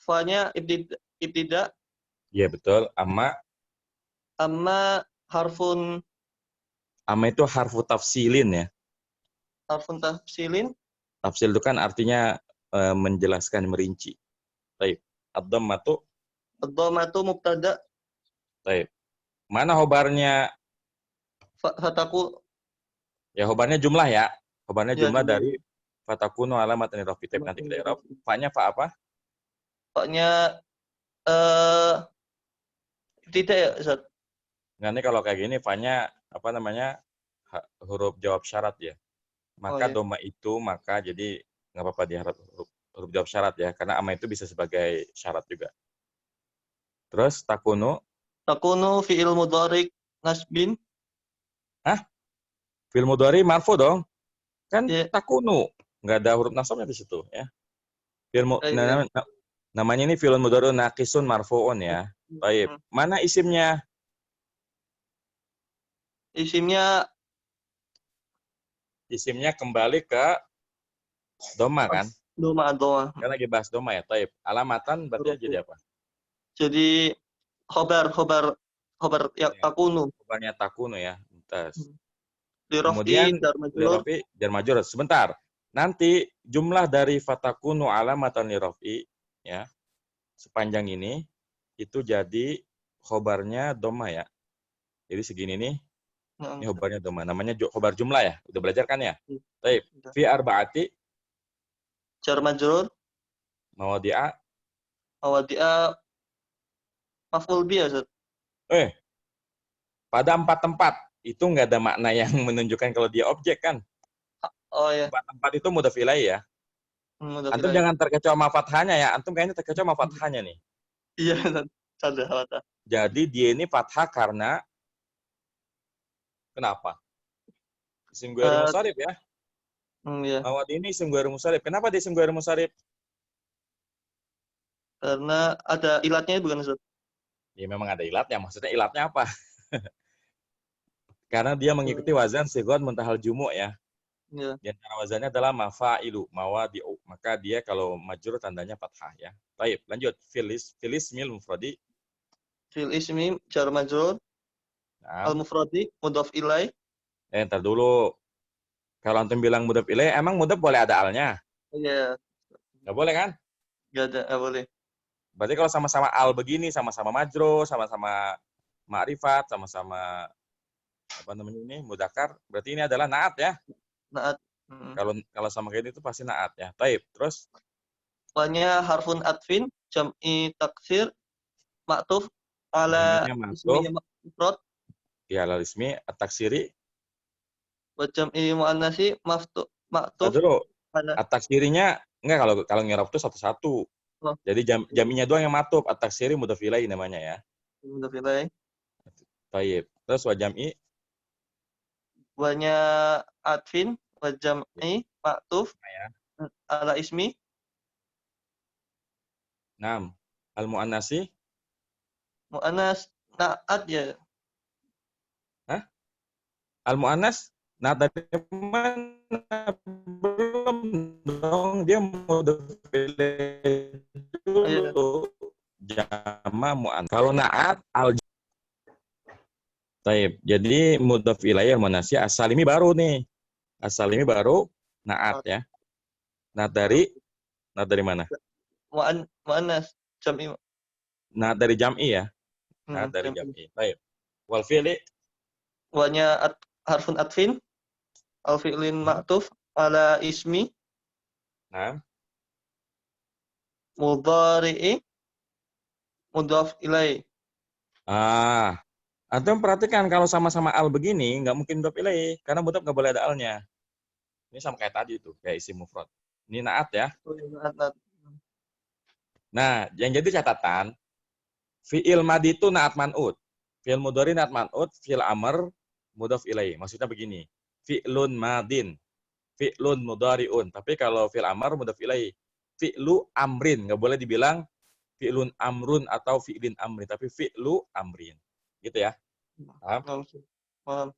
Fa-nya ibtida. Iya betul. Amma. Amma harfun. Amma itu harfu tafsilin ya. Harfun tafsilin. Tafsil itu kan artinya menjelaskan, merinci. Baik. Ad-dhammatu. Ad-dhammatu mubtada. Baik. Mana khobarnya? Fataku. Ya khobarnya jumlah ya. Khobarnya Ya, jumlah dari fatakunu alamatan lirafi. Nanti kita i'rab. Fa-nya fa apa? Fa-nya tidak ya, Ustaz. Nanti kalau kayak gini fa-nya apa namanya? Huruf jawab syarat ya. Maka doma itu maka jadi nggak apa-apa dia huruf jawab syarat ya, karena ama itu bisa sebagai syarat juga. Terus takunu fi'il mudhari nasbin. Hah? Fi'il mudhari marfu dong. Kan takunu nggak ada huruf nasabnya di situ ya. Namanya ini fi'il mudhari naqisun marfuun ya. Baik. Mana isimnya? Isimnya kembali ke doma kan? Doma. Kan lagi bahas doma ya. Taib. Alamatan berarti jadi apa? Jadi khobar ya takunu. Khobarnya takunu ya. Bentar. Kemudian lirofi jar majrur. Sebentar. Nanti jumlah dari fatakunu alamatan lirofi ya. Sepanjang ini itu jadi khobarnya doma ya. Jadi segini nih. Ini khobarnya doma. Namanya khobar jumlah ya. Udah belajar kan ya? Taib. Fi arba'ati jar majrur. Mawadi'a maf'ul bi ya, Ustaz. Pada 4 tempat itu nggak ada makna yang menunjukkan kalau dia objek kan? Oh ya. 4 tempat itu mudhaf ilaih ya. Antum jangan terkecoh sama fathahnya ya. Antum kayaknya terkecoh sama fathahnya nih. Iya, fathah. Jadi dia ini fathah karena kenapa? Isim ghairu musharif ya. Iya. Mawad ini isim ghairu musharif. Kenapa dia isim ghairu musharif? Karena ada ilatnya bukan, Ustaz? Ya memang ada ilatnya. Maksudnya ilatnya apa? Karena dia mengikuti wazan sighah muntahal jumu' ya. Ya. Di antara wazannya adalah mafa'ilu, mawadi'u. Maka dia kalau majrur tandanya fathah ya. Baik, lanjut. Fil ismil mufradi. Fil ismi jar majrur. Al mufradi mudhaf ilaih. Ntar dulu. Kalau antum bilang mudhaf ilaih, emang mudhaf boleh ada alnya? Iya. Nggak boleh kan? Nggak boleh. Berarti kalau sama-sama al begini, sama-sama majrur, sama-sama ma'rifat, sama-sama apa namanya ini mudzakkar, berarti ini adalah naat ya. Naat. Kalau sama kayak itu pasti naat ya. Taib. Terus Wa-nya harfun atfin jam'i taksir ma'tuf ala ismi mufrad. Ya, ala ismi at-taksiri Wa jam'i muannatsi maktuf dulu. ala At-taksirinya enggak, kalau ngirob itu satu-satu. oh, Jadi jaminya doang yang matuf. At-taksiri mudhaf ilaih namanya ya. mudhaf ilaih. Taib. Terus wa jam'i Wanya atfin wa jam'i maktuf ya. ala ismi. Naam. Al-muannasi. Mu'annas naat ya. Hah? Al-muannas. Nah, dari mana? Belum dong, dia mudhaf ilaih dulu. Jama mu'annas. Kalau naat al Taib. Jadi mudhaf ilaih al-muannasi as-salimi baru nih. As-salimi baru naat ya. Naat dari mana? Mu'annas jam'i. Naat dari jam'i ya. Naat dari jam'i. Taib. Wal fi'li Wanya harfun atfin al fi'lin maktuf ala ismi nah mudhari'i mudhaf ilaih. Antum perhatikan kalau sama-sama al begini nggak mungkin mudhaf ilaih karena mudhaf nggak boleh ada alnya. Ini sama kayak tadi tuh, kayak isim mufrad. Ini naat ya. Nah, yang jadi catatan fi'il madi itu naat man'ut. Fi'il mudhari naat man'ut, fi'il amr mudhaf ilaih. Maksudnya begini. Fi'lun madin, fi'lun mudhari'un. Tapi kalau fi'il amr mudhaf ilaih. Fi'lu amrin, nggak boleh dibilang fi'lun amrun atau fi'lin amrin, tapi fi'lu amrin. Gitu ya. Paham?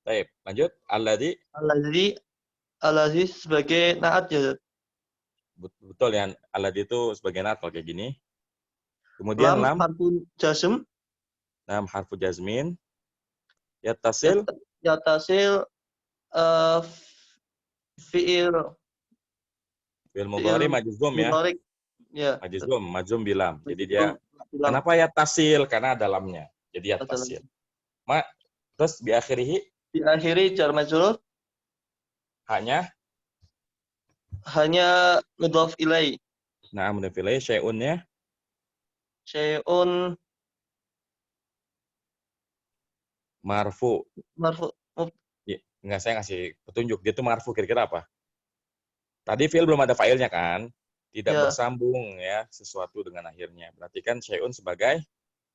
Baik, lanjut. Alladzi sebagai naat ya. Betul ya, alladzi itu sebagai naat kalau kayak gini. Kemudian lam harfu jazm. Lam harfu jazmin. Yattasil fi'il mudhari majzum ya. Ya. Majzum bilam. Jadi dia kenapa yattasil? Karena ada lamnya. Jadi yattasil. Terus diakhiri jar majrur hanya mudhaf ilaih. Nah, mudhaf ilaih syai'un ya. Syai'un marfu. Ya, enggak, saya ngasih petunjuk. Dia itu marfu kira-kira apa? Tadi fi'il belum ada fa'ilnya kan? Tidak bersambung ya sesuatu dengan akhirnya. Berarti kan syai'un sebagai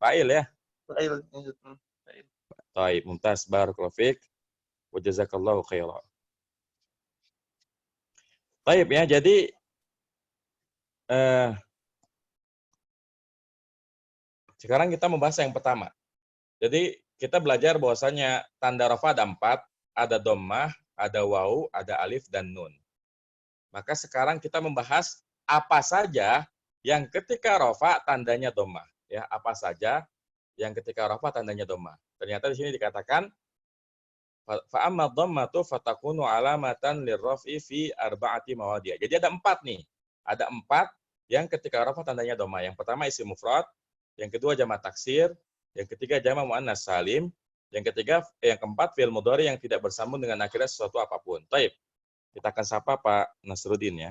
fa'il ya. Fa'il. Baik, mumtaz, barakallahu fiik. Wa jazakallahu khairan. Baik ya, jadi sekarang kita membahas yang pertama. Jadi kita belajar bahwasanya tanda rafa ada 4, ada dhammah, ada waw, ada alif dan nun. Maka sekarang kita membahas apa saja yang ketika rafa tandanya dhammah, ya, apa saja yang ketika rafa tandanya dhammah. Ternyata di sini dikatakan fa amma dhammatu fatakunu alamatan lirraf'i fi arba'ati mawadi'. Jadi ada 4 nih. Ada 4 yang ketika rafa tandanya dhammah. Yang pertama isim mufrad, yang kedua jamak taksir, yang ketiga jamak muannas salim, yang keempat fi'il mudhari yang tidak bersambung dengan akhirnya sesuatu apapun. Baik. Kita akan sapa Pak Nasruddin ya.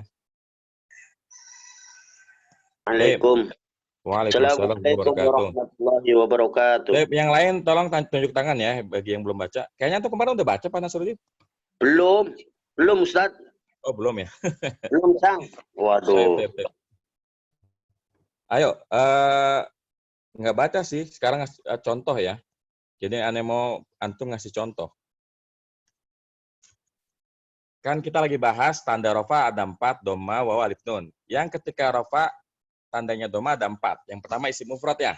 Waalaikumsalam. Waalaikumsalam warahmatullahi wabarakatuh. Baik, yang lain tolong tunjuk tangan ya bagi yang belum baca. Kayaknya tuh kemarin udah baca Pak Nasruddin? Belum Ustaz. Oh, belum ya. Belum, Sang. Waduh. Ayo, nggak baca sih. Sekarang contoh ya. Jadi aneh mau antum ngasih contoh. Kan kita lagi bahas tanda rafa ada 4, dhamma, waw, alif, nun. Yang ketika rafa tandanya dhamma ada 4. Yang pertama isim mufrad ya.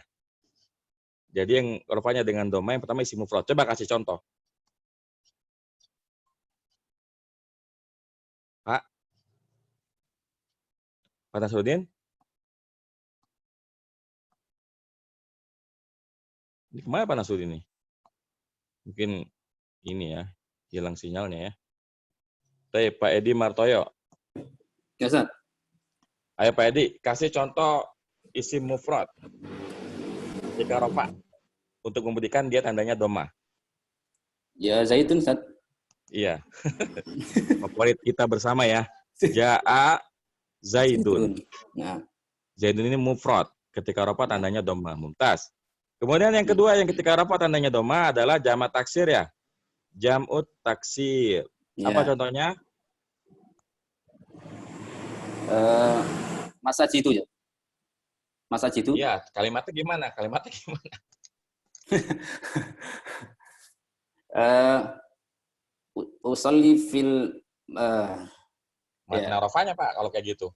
Jadi yang rafanya dengan dhamma yang pertama isim mufrad. Coba kasih contoh. Pak Nasruddin? Ini kemana Pak Nasruddin nih? Mungkin ini ya, hilang sinyalnya ya. Pak Edi Martoyo. Ya, Ustaz. Ayo Pak Edi, kasih contoh isim mufrad ketika rafa untuk membuktikan dia tandanya dhammah. Ya, zaitun, Ustaz. Iya. Favorit kita bersama ya. Ja'a zaidun. Nah. Zaidun ini mufrad, ketika rafa tandanya dhammah. Mumtaz. Kemudian yang kedua yang ketika rafa tandanya dhammah adalah jamak taksir ya. Jam'ut taksir. Apa contohnya? Masa jitu ya. Masa jitu? Iya, kalimatnya gimana? Kalimatnya gimana? Usolli fil Mana rofanya Pak kalau kayak gitu?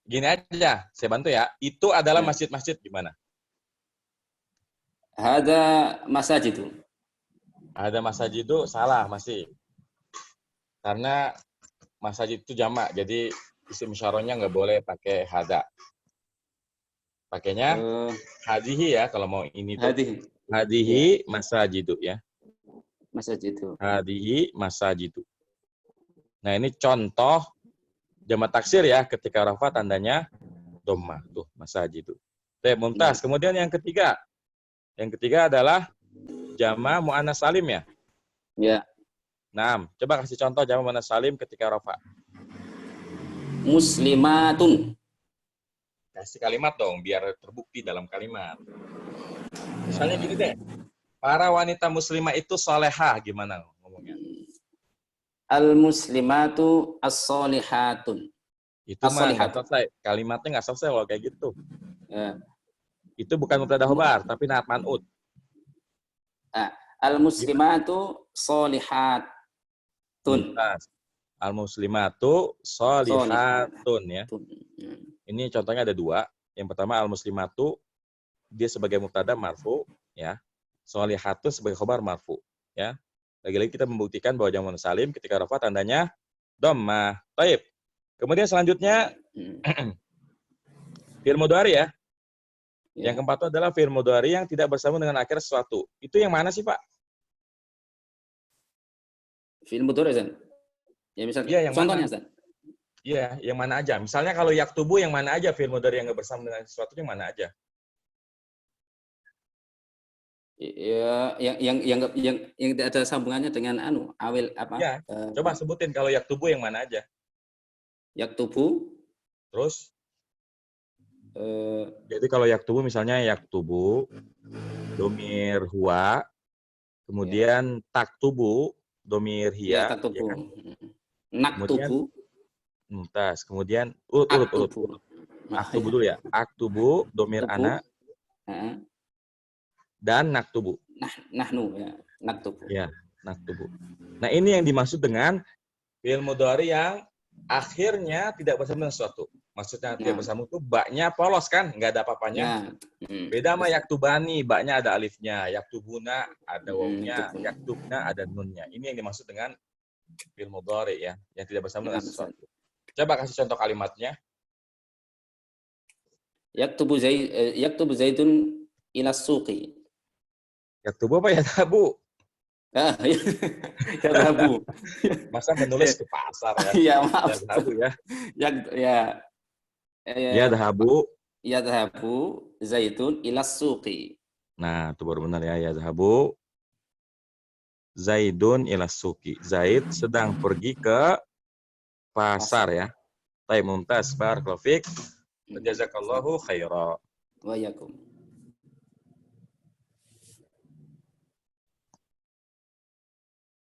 Gini aja, saya bantu ya. Itu adalah masjid-masjid gimana? Ada masajidu. Ada masajidu salah masih. Karena masjid itu jamak, jadi isim syarahnya nggak boleh pakai hada. Pakainya hadihi ya kalau mau ini tuh. Hadihi masajidu ya. Masajidu. Hadihi masajidu. Nah ini contoh jamak taksir ya, ketika rafa tandanya dhammah tuh masajidu. Mumtaz. Kemudian yang ketiga. Yang ketiga adalah jamak muannas salim ya. Ya. Nah, coba kasih contoh jamak muannas salim ketika rafa. Muslimatun. Kasih kalimat dong, biar terbukti dalam kalimat. Misalnya gini deh, para wanita muslimah itu solehah, gimana ngomongnya? Al-muslimatu as-solihatun. Itu mah nggak selesai, kalimatnya nggak selesai kalau kayak gitu. Ya. Itu bukan mubtada khobar, tapi naat man'ut. Al-muslimatu solihatun. Al-muslimatu solihatun ya. Ini contohnya ada dua. Yang pertama al-muslimatu dia sebagai mubtada marfu ya. Solihatu sebagai khobar marfu ya. Lagi-lagi kita membuktikan bahwa jamak salim ketika rafa tandanya dhammah. Baik. Kemudian selanjutnya fi'il mudhari ya. Yang keempat adalah fi'il mudhari yang tidak bersambung dengan akhir sesuatu. Itu yang mana sih, Pak? Fi'il mudhari, Zan. Ya misalnya ya, yang contohnya, mana? Zan. Iya, yang mana aja? Misalnya kalau yaktubu yang mana aja fi'il mudhari yang nggak bersambung dengan sesuatu yang mana aja? Ya, yang tidak ada sambungannya dengan awil apa? Ya, coba sebutin kalau yaktubu yang mana aja? Yaktubu. Terus? Jadi kalau yaktubu misalnya yaktubu, domir huwa, kemudian taktubu, domir hiya. Ya, taktubu. Ya kan? Naktubu. Mumtaz. Kemudian urut. Aktubu dulu ya. Aktubu, domir ana. Dan naktubu. Nahnu ya, naktubu. Ya, naktubu. Nah, ini yang dimaksud dengan fi'il mudhari yang akhirnya tidak bersambung dengan sesuatu. Maksudnya tidak bersambung itu baknya polos kan, nggak ada apa-apanya. Beda sama yaktubani, baknya ada alifnya, yaktubuna ada wawunya, yaktubna ada nunnya. Ini yang dimaksud dengan fi'il mudhari ya, yang tidak bersambung dengan sesuatu. Coba kasih contoh kalimatnya. Yaktubu Zaidun ila suqi. Yaktubu apa ya tabu? Ya tabu. Masa menulis ke pasar ya? Iya, maaf. Ya tabu ya. Ya dhahabu. Ya dhahabu Zaidun ila suqi. Nah, itu baru benar ya. Ya dhahabu Zaidun ila suqi. Zaid sedang pergi ke pasar ya. Baik, mumtaz. Barakallahu fiik. Jazakallahu khaira. Wa yakum.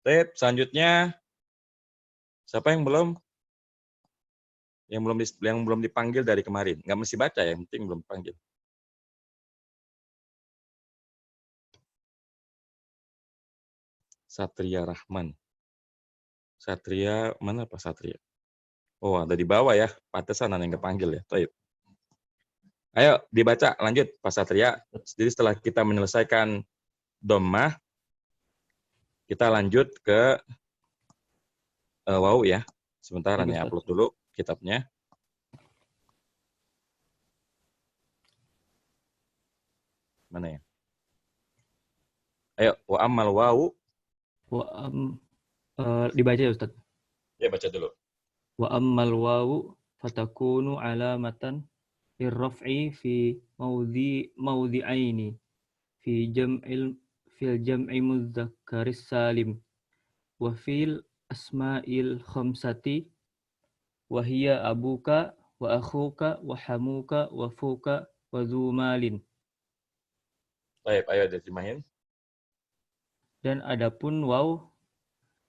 Baik, selanjutnya siapa yang belum dipanggil dari kemarin? Nggak mesti baca ya, yang penting belum dipanggil. Satria Rahman. Satria mana Pak Satria? Oh, ada di bawah ya. Pantesan yang nggak panggil ya. Baik. Ayo dibaca lanjut Pak Satria. Jadi setelah kita menyelesaikan dhammah, kita lanjut ke waw ya. Sebentar nih upload dulu kitabnya. Mana ya? Ayo, wa ammal waw. Dibaca ya Ustaz. Ya baca dulu. Wa ammal waw fatakunu alamatan lirraf'i fi mawdi'aini fil jam'i mudzakkaris salim wa fil asma'il khamsati wa hiya abuka wa akhuka wa hamuka wa fuka wa dzu malin. Baik, ayo diterjemahin. Dan adapun waw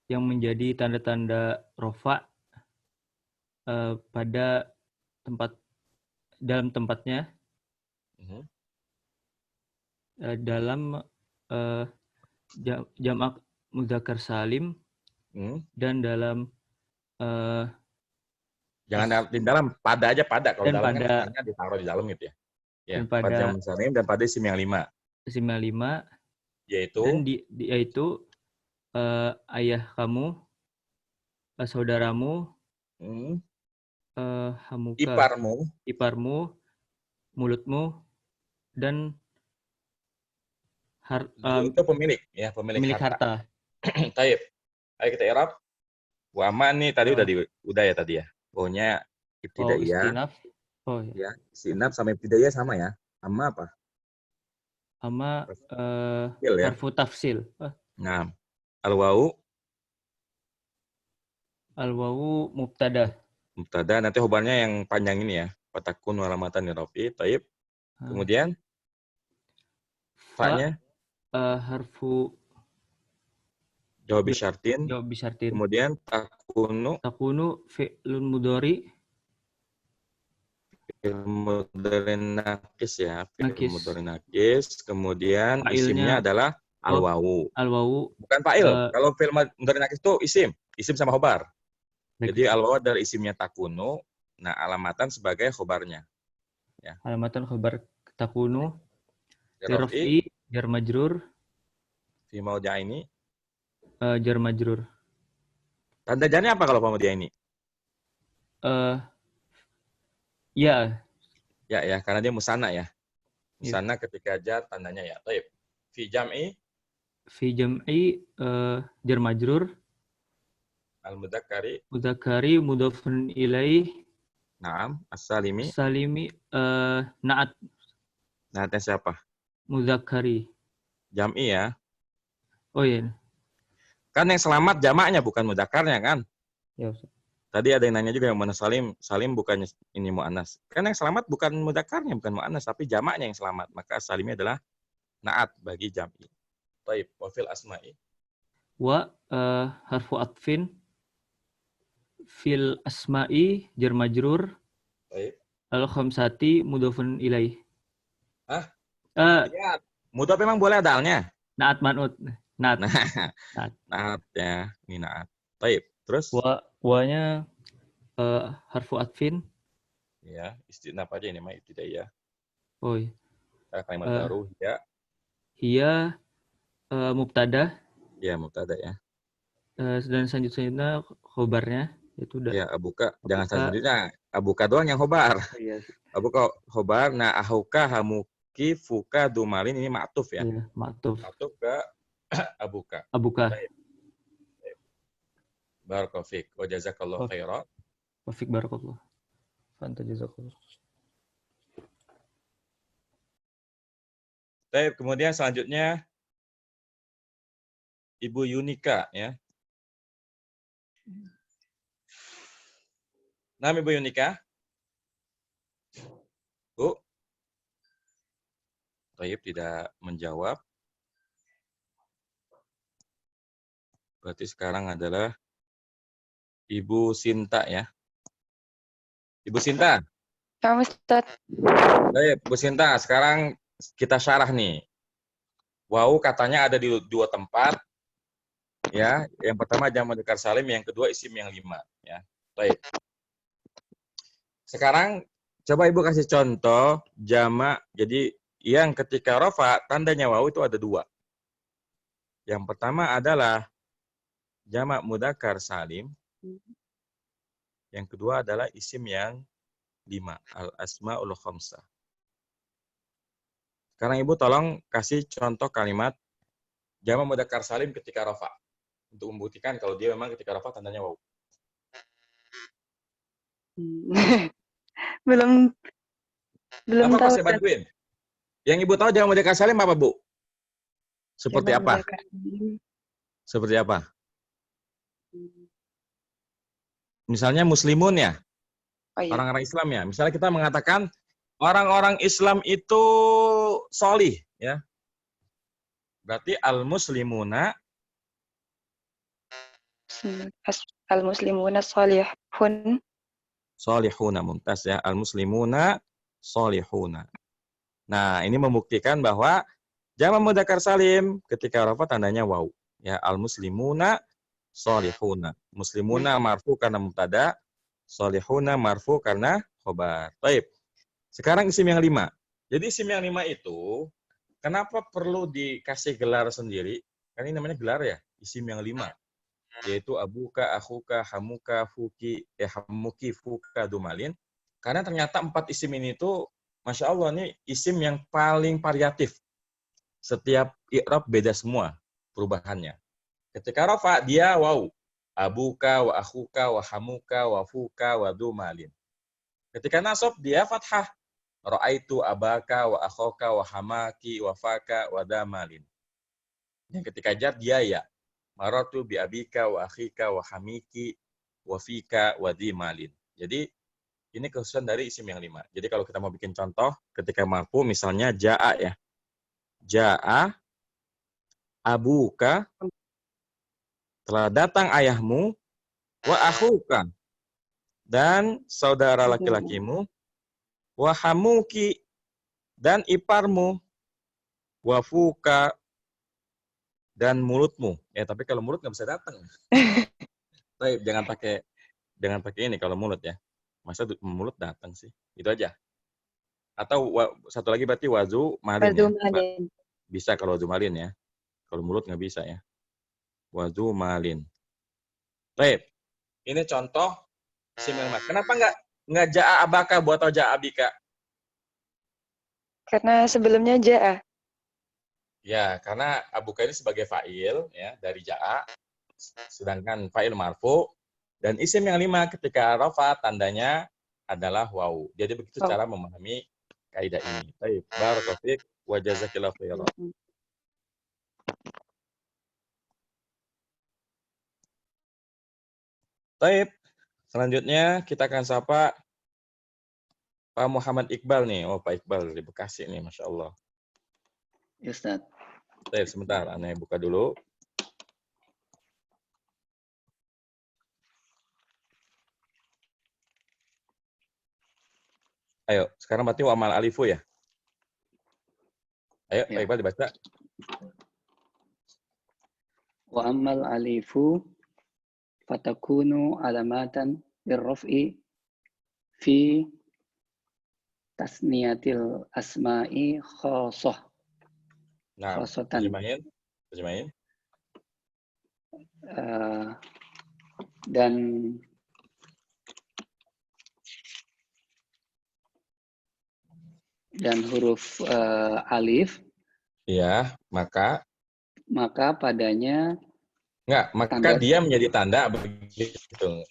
yang menjadi tanda-tanda rofa pada dalam tempatnya dalam jamak mudzakkar salim dan dalam Jangan di dalam, pada aja pada. Kalau dan dalam pada kan maknanya ditaruh di dalam gitu ya. Ya, dan pada pada jamak salim dan pada isim yang 5. isim yang 5 Yaitu dan yaitu ayah kamu, saudaramu, hamuka, iparmu, mulutmu, dan itu pemilik ya, pemilik harta. Taib. Ayo kita i'rab. Wa amma nih tadi udah ya tadi ya. Pokoknya ibtidaiyah. Istinaf. Oh ya. Istinaf sama ibtidaiyah sama ya. Amma apa? Amma ya. harfu tafsil. Nah, al-wawu mubtada. Mubtada, nanti khobarnya yang panjang ini ya. Fatakun walamatan rafi. Taib. Kemudian fa-nya harfu jawab bisyartin. Kemudian takunu fi'lun mudhari. Fi'il mudhari nakis ya. Fi'il mudhari nakis. Kemudian isimnya adalah al-wawu. Al-wawu. Bukan fa'il. Kalau fi'il mudhari nakis itu isim sama khobar. Jadi al-wawu adalah isimnya takunu. Nah, alamatan sebagai khobarnya. Ya. Alamatan khobar takunu. Tiraf'i jar majrur. Fi maudi'aini. Jar majrur. Tanda jarnya apa kalau maudi'aini? Ya. Ya, karena dia musanna ya. Musanna ketika jar tandanya ya. Taib. Fi jam'i jar majrur. Al-mudzakkari. Mudzakkari mudhafun ilaih. Naam. As-salimi. As-salimi na'at. Na'atnya siapa? Mudzakkari. Jam'i ya. Oh iya. Kan yang selamat jamaknya bukan mudzakarnya kan? Ya. Tadi ada yang nanya juga yang mana salim. Salim bukannya ini mu'annas. Kan yang selamat bukan mudzakarnya, bukan mu'annas, tapi jamaknya yang selamat. Maka salimnya adalah na'at bagi jam'i. Taib. Wa fil asma'i. Wa harfu atfin fil asma'i jar majrur. Taib. Al-khamsati mudhafun ilaih. Hah? Ya, mudhaf memang boleh ada alnya. Na'at man'ut. Na'at. Na'at ya, ini na'at. Taib. Terus? Wa-nya harfu atfin. Ya, istinaf aja ini mah ibtidaiyah. Oh iya. Kalimat baru ya. Hiya mubtada. Ya, mubtada ya. Dan selanjutnya khobarnya itu udah. Ya, abuka. Jangan selanjutnya. Abuka doang yang khobar. Iya. Abuka khobar. Nah, ahuka, hamuki, fuka, dumalin ini ma'tuf ya. Iya, ma'tuf. Ma'tuf ke abuka. Abuka. Barakallahu fiik wa jazakallahu khairan. Wa fiik barakallahu. Fanta jazakallahu. Baik, kemudian selanjutnya Ibu Yunika ya. Nama Ibu Yunika? Bu? Taib tidak menjawab. Berarti sekarang adalah Ibu Sinta ya. Ibu Sinta. Ya, Ustaz. Baik, Bu Sinta, sekarang kita syarah nih. Wawu katanya ada di dua tempat. Ya, yang pertama jamak mudzakkar salim, yang kedua isim yang 5 ya. Baik. Sekarang coba Ibu kasih contoh jamak. Jadi yang ketika rafa tandanya wawu itu ada 2. Yang pertama adalah jamak mudzakkar salim. Yang kedua adalah isim yang 5, al-asmaul khamsah. Sekarang Ibu tolong kasih contoh kalimat jamak mudzakkar salim ketika rafa untuk membuktikan kalau dia memang ketika rafa tandanya wawu. Belum apa tahu. Saya bantuin. Yang Ibu tahu jamak mudzakkar salim apa, Bu? Seperti apa? Seperti apa? Misalnya muslimun ya. Oh, iya. Orang-orang Islam ya. Misalnya kita mengatakan orang-orang Islam itu solih ya. Berarti al-muslimuna Al-muslimuna salihun. Salihuna, mumtaz ya. Al-muslimuna salihuna. Nah, ini membuktikan bahwa jamak mudzakkar salim ketika rafa tandanya waw. Ya, al-muslimuna salihuna. Muslimuna marfu karena mubtada, salihuna marfu karena khobar. Baik. Sekarang isim yang 5. Jadi isim yang 5 itu kenapa perlu dikasih gelar sendiri? Kan ini namanya gelar ya, isim yang 5. Yaitu abuka, akhuka, hamuka, fuki, hamuki, fuka, dumalin. Karena ternyata 4 isim ini tuh Masya Allah, ini isim yang paling variatif. Setiap i'rab beda semua perubahannya. Ketika rafa, dia waw. Abuka, wa akhuka, wa hamuka, wa fuka, wa dumalin. Ketika nasab, dia fathah. Ra'aitu abaka, wa akhoka, wa hamaki, wa faka, wa damalin. Yang ketika jar, dia ya. Maratu bi abika, wa akhika, wa hamiki, wa fika, wa dimalin. Jadi, ini kekhususan dari isim yang 5. Jadi kalau kita mau bikin contoh, ketika marfu misalnya ja'a ya. Ja'a abuka, telah datang ayahmu, wa akhuka, dan saudara laki-lakimu, wa hamuki, dan iparmu, wa fuka, dan mulutmu. Ya, tapi kalau mulut nggak bisa datang. Baik, jangan pakai ini kalau mulut ya. Masa mulut datang sih? Itu aja. Atau satu lagi berarti wazu malin ya. Bisa kalau wazu malin ya. Kalau mulut nggak bisa ya. Wazu malin. Baik. Ini contoh isim yang 5. Kenapa nggak ja'a abaka buat atau ja'a abika? Karena sebelumnya ja'a. Ya, karena abuka ini sebagai fa'il ya dari ja'a. Sedangkan fa'il marfu. Dan isim yang 5 ketika rafa tandanya adalah waw. Jadi begitu cara memahami kaidah ini. Baik, barakallahu fiik wa jazakillahu khairan. Baik, selanjutnya kita akan sapa Pak Muhammad Iqbal nih. Oh, Pak Iqbal dari Bekasi nih, Masya Allah. Ya, Ustaz. Baik, sebentar, Anda buka dulu. Ayo, sekarang berarti wa amal alifu ya? Ayo, Pak Iqbal dibaca. Wa amal alifu fatakunu alamatan lirraf'i fi tasniyatil asma'i khosoh. Nah, terjemahin. Dan huruf alif. Ya, maka padanya maka dia menjadi tanda begitu.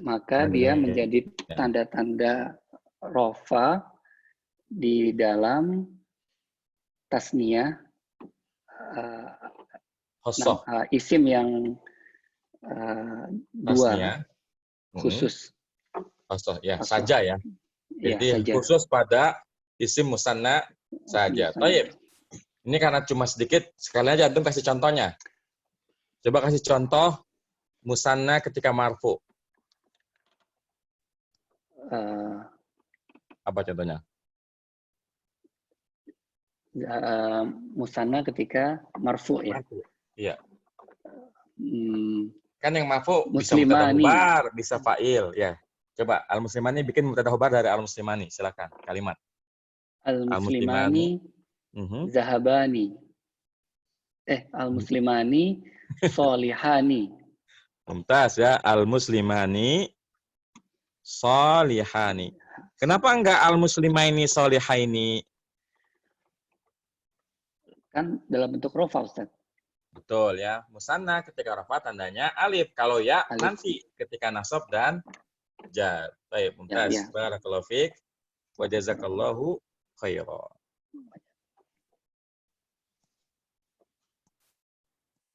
Maka dia menjadi tanda-tanda rofa di dalam tasniyah isim yang dua khusus. Khosoh ya, saja ya. Jadi saja. khusus pada isim musanna saja. Baik. Ini karena cuma sedikit, sekali aja antum kasih contohnya. Coba kasih contoh musanna ketika marfu. Apa contohnya? Musanna ketika marfu ya. Iya. Kan yang marfu bisa mubtada khobar, bisa fa'il ya. Coba al-muslimani bikin mubtada khobar dari al-muslimani, silakan kalimat. Al-muslimani zahabani. Al-muslimani solihani. Mumtaz ya, al-muslimani solihani. Kenapa enggak al-muslimaini solihaini? Kan dalam bentuk rofa, Ustaz. Betul ya. Musanna ketika rafa tandanya alif. Kalau ya alif. Nanti ketika nasab dan jar. Baik, mumtaz. Ya. Barakallahu fiik wa jazakallahu khairan.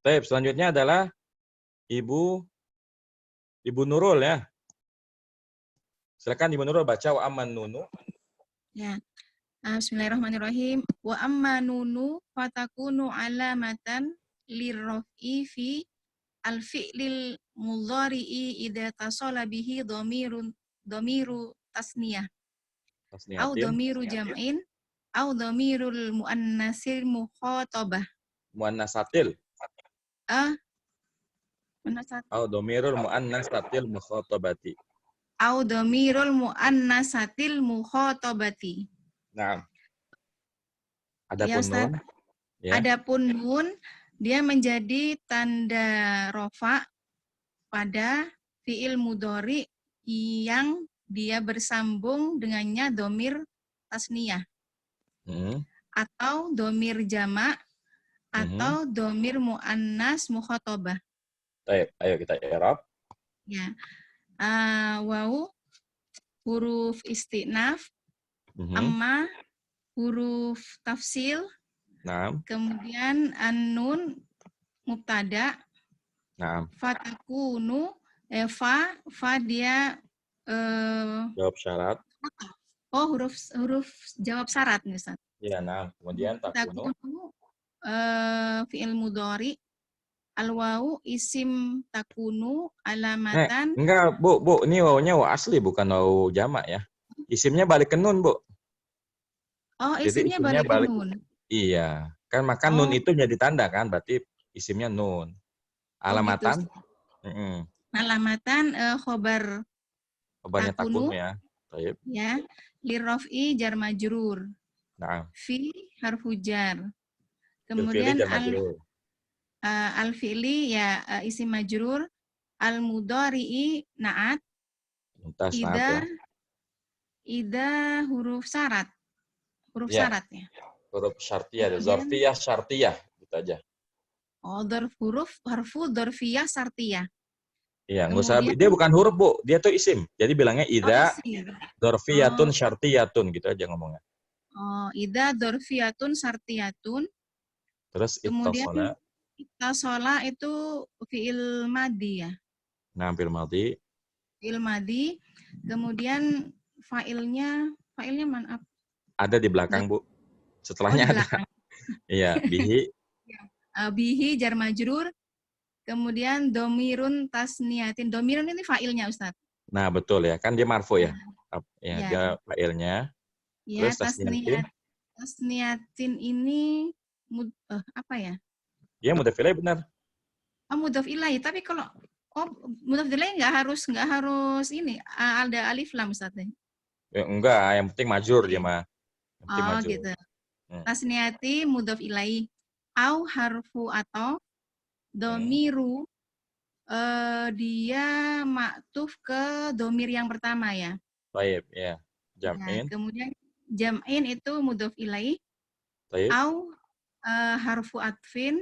Baik, selanjutnya adalah Ibu Nurul ya. Silakan Ibu Nurul baca wa amman nunu. Ya. Bismillahirrahmanirrahim. Wa amma nunu fatakunu alamatan lirraf'i fi al-fi'lil mudhari'i idza tasala bihi dhamiru tasniyah au Tasniyatin. dhamiru jam'in au dhamirul muannasil mukhatabah. Muannasatil. Muannasat Au domirul muannasatil mukhatabati. au dhamirul muannasatil mukhatabati. Nah. Ya, Adapun Ustaz. nun. Ya. Adapun nun dia menjadi tanda rofa pada fiil mudhari yang dia bersambung dengannya domir tasniyah atau domir jamak atau domir muannas mukhatabah. Baik, ayo kita i'rab. Ya. Wawu huruf istinaf, amma huruf tafsil, kemudian an-nun mubtada, fatakunu, fa dia jawab syarat. Oh, huruf jawab syarat nih, Ustaz. Iya, kemudian takunu fi'il mudhari, al-wawu isim takunu alamatan. Enggak, Bu, ini wawunya wawu asli bukan wawu jamak ya. Isimnya balik ke nun, Bu. Oh, Jadi isimnya balik ke nun. Iya, kan maka nun itu jadi tanda kan, berarti isimnya nun. Alamatan? Gitu. Alamatan khobarnya takunu ya. Baik. Ya, lirraf'i jar majrur. Fi harfu jar. Kemudian al-fi'li ya isim majrur, al-mudhari'i na'at. Ida huruf syarat. Huruf syarat ya. Huruf syartiyah, zarfiyah syartiyah gitu aja. Oh, harfu dzarfiyah syartiyah. Iya, nggak usah. Dia bukan huruf, Bu. Dia tuh isim. Jadi bilangnya idza dzarfiyatun syartiyatun gitu aja ngomongnya. Oh, idza dzarfiyatun syartiyatun. Terus kemudian ittasala itu fi'il madhi ya. Nah, fi'il madhi. Fi'il madhi. Kemudian fa'ilnya mana? Ada di belakang, Bu. Setelahnya ada. Iya, bihi. Bihi jar majrur. Kemudian domirun tasniyatin. Domirun ini fa'ilnya, Ustaz. Nah, betul ya. Kan dia marfu ya. Ya, dia fa'ilnya. Ya, terus tasniyatin. Tasniyatin ini apa ya? Ya, mudhaf ilaih benar. Oh, mudhaf ilaih. Tapi kalau mudhaf ilaih nggak harus ini. Ada alif lam, Ustaz. Ya, enggak, yang penting majrur dia mah. Gitu. Tasniyati mudhaf ilaih. Au harfu atau domiru dia maktuf ke domir yang pertama ya. Baik, ya. Jam'in. Kemudian jam'in itu mudhaf ilaih. Au harfu atfin.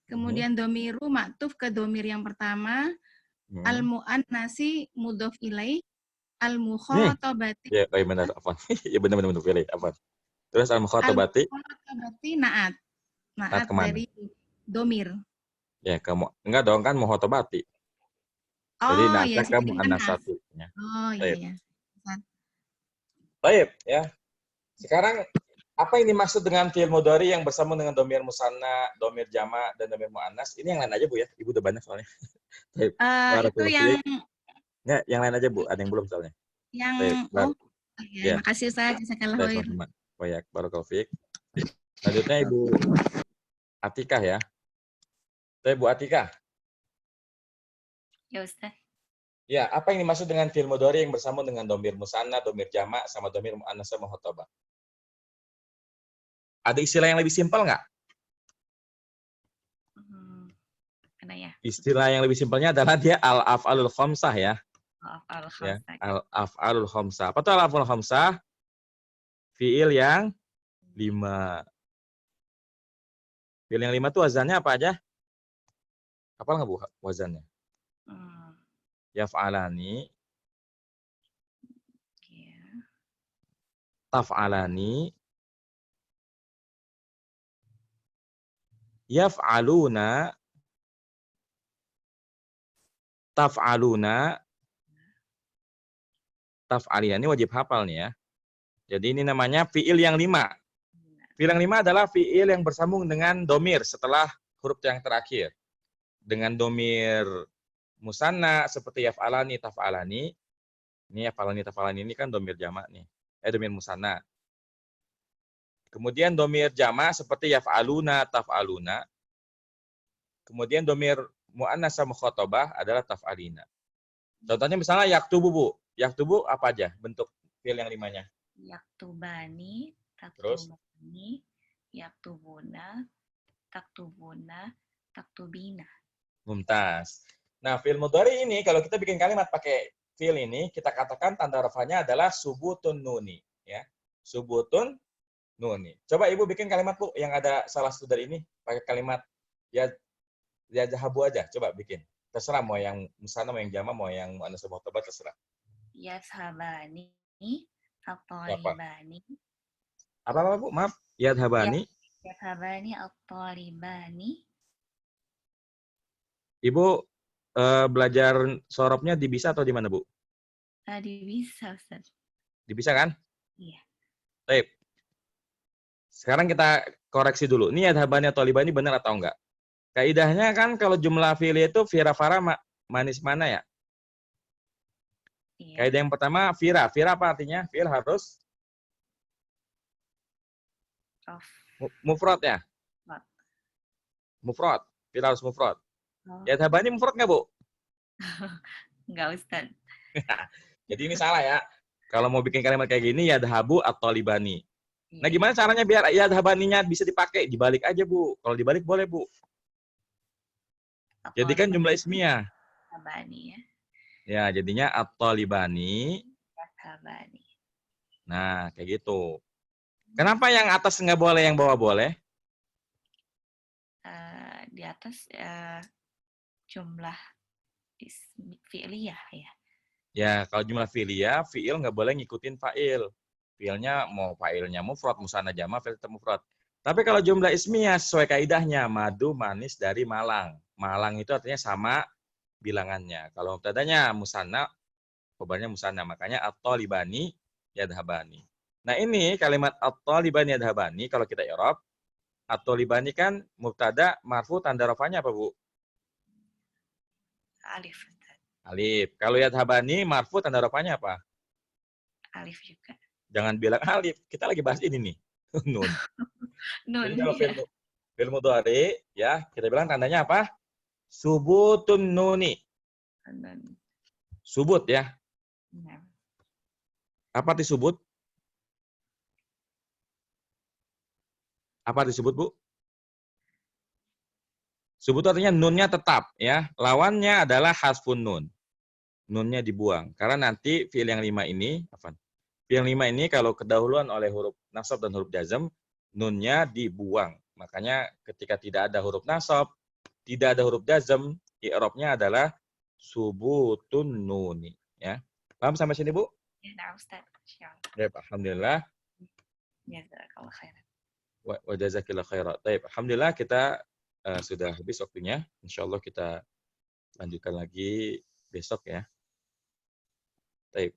Kemudian domiru maktuf ke domir yang pertama. Al-mu'annasi mudhaf ilaih. Al-mukhatabati. Ya, baik benar. Apa? Ya benar pilih. Apa? Terus al-mukhatabati. Al-mukhatabati na'at. Na'at dari domir. Ya, enggak dong kan mukhatabati. Jadi na'at ke mu'annasati. Oh iya. Baik, ya. Sekarang apa yang dimaksud dengan fi'il mudhari yang bersambung dengan domir musanna, domir jamak, dan domir muannas? Ini yang lain aja, Bu ya. Ibu udah banyak soalnya. Itu yang ya, yang lain aja, Bu. Ada yang belum soalnya. Ya, makasih Ustaz. Jazakallahu khair. Baik, barakallahu fiik. Selanjutnya Ibu Atikah ya. Ibu Atikah. Ya, Ustaz. Ya, apa yang dimaksud dengan fi'il mudhari yang bersambung dengan domir musanna, domir jamak, sama domir muannas mukhatabah? Ada istilah yang lebih simpel nggak? Ya. Istilah yang lebih simpelnya adalah dia al-af'alul khamsah ya. Al-af'alul khamsah. Apa itu al-af'alul khamsah? Fi'il yang 5. Fi'il yang 5 itu wazannya apa aja? Hafal nggak, Bu, wazannya? Yaf'alani. Taf'alani. Yaf'aluna. Taf'aluna. Taf'aliyah. Ini wajib hafal nih ya. Jadi ini namanya fi'il yang 5. Fi'il yang 5 adalah fi'il yang bersambung dengan domir setelah huruf yang terakhir. Dengan domir musanna seperti yaf'alani, taf'alani. Ini yaf'alani, taf'alani ini kan domir jamak nih. Domir musanna. Kemudian domir jamak seperti yaf'aluna, taf'aluna. Kemudian domir mu'annas mukhatabah adalah taf'alina. Contohnya misalnya yaktubu, Bu. Yaktubu apa aja bentuk fi'il yang 5-nya? Yaktubani, Terus? taktubani, yaktubuna, taktubuna, taktubina. Mumtaz. Nah, fi'il mudhari ini kalau kita bikin kalimat pakai fi'il ini, kita katakan tanda rafanya adalah subutun nuni, ya. Subutun nuni. Coba Ibu bikin kalimat, Bu, yang ada salah satu dari ini pakai kalimat ya zahabu aja, coba bikin. Terserah mau yang musanna, mau yang jama, mau yang muannas mukhatabah, terserah. Yashabani, at-talibani. Apa Bu? Maaf. Yadhabani. Yashabani, at-talibani. Ibu belajar sorobnya di Bisa atau di mana, Bu? Di Bisa, Ustaz. Di Bisa kan? Iya. Baik. Sekarang kita koreksi dulu. Ini yadhabani atau talibani benar atau enggak? Kaidahnya kan kalau jumlah fi'il itu fira fara manis mana ya? Iya. Kaidah yang pertama fira. Fira apa artinya? Fi'il harus mufrad ya? Mufrad. Fi'il harus mufrad. Yadhabani mufrad nggak, Bu? Enggak, Ustaz. Jadi ini salah ya. Kalau mau bikin kalimat kayak gini, yadhabu atau talibani. Nah, gimana caranya biar yadhabaninya bisa dipakai? Dibalik aja, Bu. Kalau dibalik boleh, Bu. Jadi kan jumlah ismiyah. Yadhabani ya. Ya, jadinya at-talibani. Yadhabani. Nah, kayak gitu. Kenapa yang atas nggak boleh, yang bawah boleh? Di atas jumlah fi'liyah ya. Ya, kalau jumlah fi'liyah, fi'il nggak boleh ngikutin fa'il. Fi'ilnya mau fa'ilnya mufrad, musanna jama, fi'il tetap mufrad. Tapi kalau jumlah ismiyah sesuai kaidahnya, madu manis dari Malang. Malang itu artinya sama bilangannya. Kalau mubtadanya musanna, khobarnya musanna. Makanya at-talibani yadhabani. Nah, ini kalimat at-talibani yadhabani kalau kita i'rab, at-talibani kan mubtada marfu tanda rafanya apa, Bu? Alif. Alif. Kalau yadhabani marfu tanda rafanya apa? Alif juga. Jangan bilang alif. Kita lagi bahas ini nih. Nun. Nun. Jadi kalau fi'il mudhari ya, kita bilang tandanya apa? Subutun nuni. Subut ya. Apa arti subut? Apa disebut, Bu? Subut artinya nunnya tetap ya. Lawannya adalah hasfun nun. Nunnya dibuang. Karena nanti fi'il yang 5 ini, fi'il yang 5 ini kalau kedahuluan oleh huruf nasab dan huruf jazm, nunnya dibuang. Makanya ketika tidak ada huruf nasab, tidak ada huruf jazm, i'rabnya adalah subutun nuni. Ya. Paham sampai sini, Bu? Ya, nah, Ustaz. Ya, alhamdulillah. Jazakallah khairan. Wa jazakillah khairan. Baik, alhamdulillah kita sudah habis waktunya. Insyaallah kita lanjutkan lagi besok ya. Baik.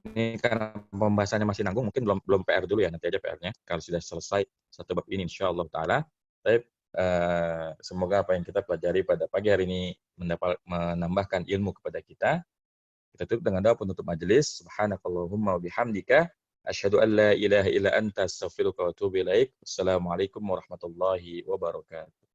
Ini karena pembahasannya masih nanggung, mungkin belum PR dulu ya, nanti aja PR-nya. Kalau sudah selesai satu bab ini insyaallah taala. Baik, semoga apa yang kita pelajari pada pagi hari ini menambahkan ilmu kepada kita. Kita tutup dengan doa penutup majelis. Subhanakallahumma wa bihamdika asyhadu an la ilaha illa anta astaghfiruka wa atubu ilaik. Wassalamualaikum warahmatullahi wabarakatuh.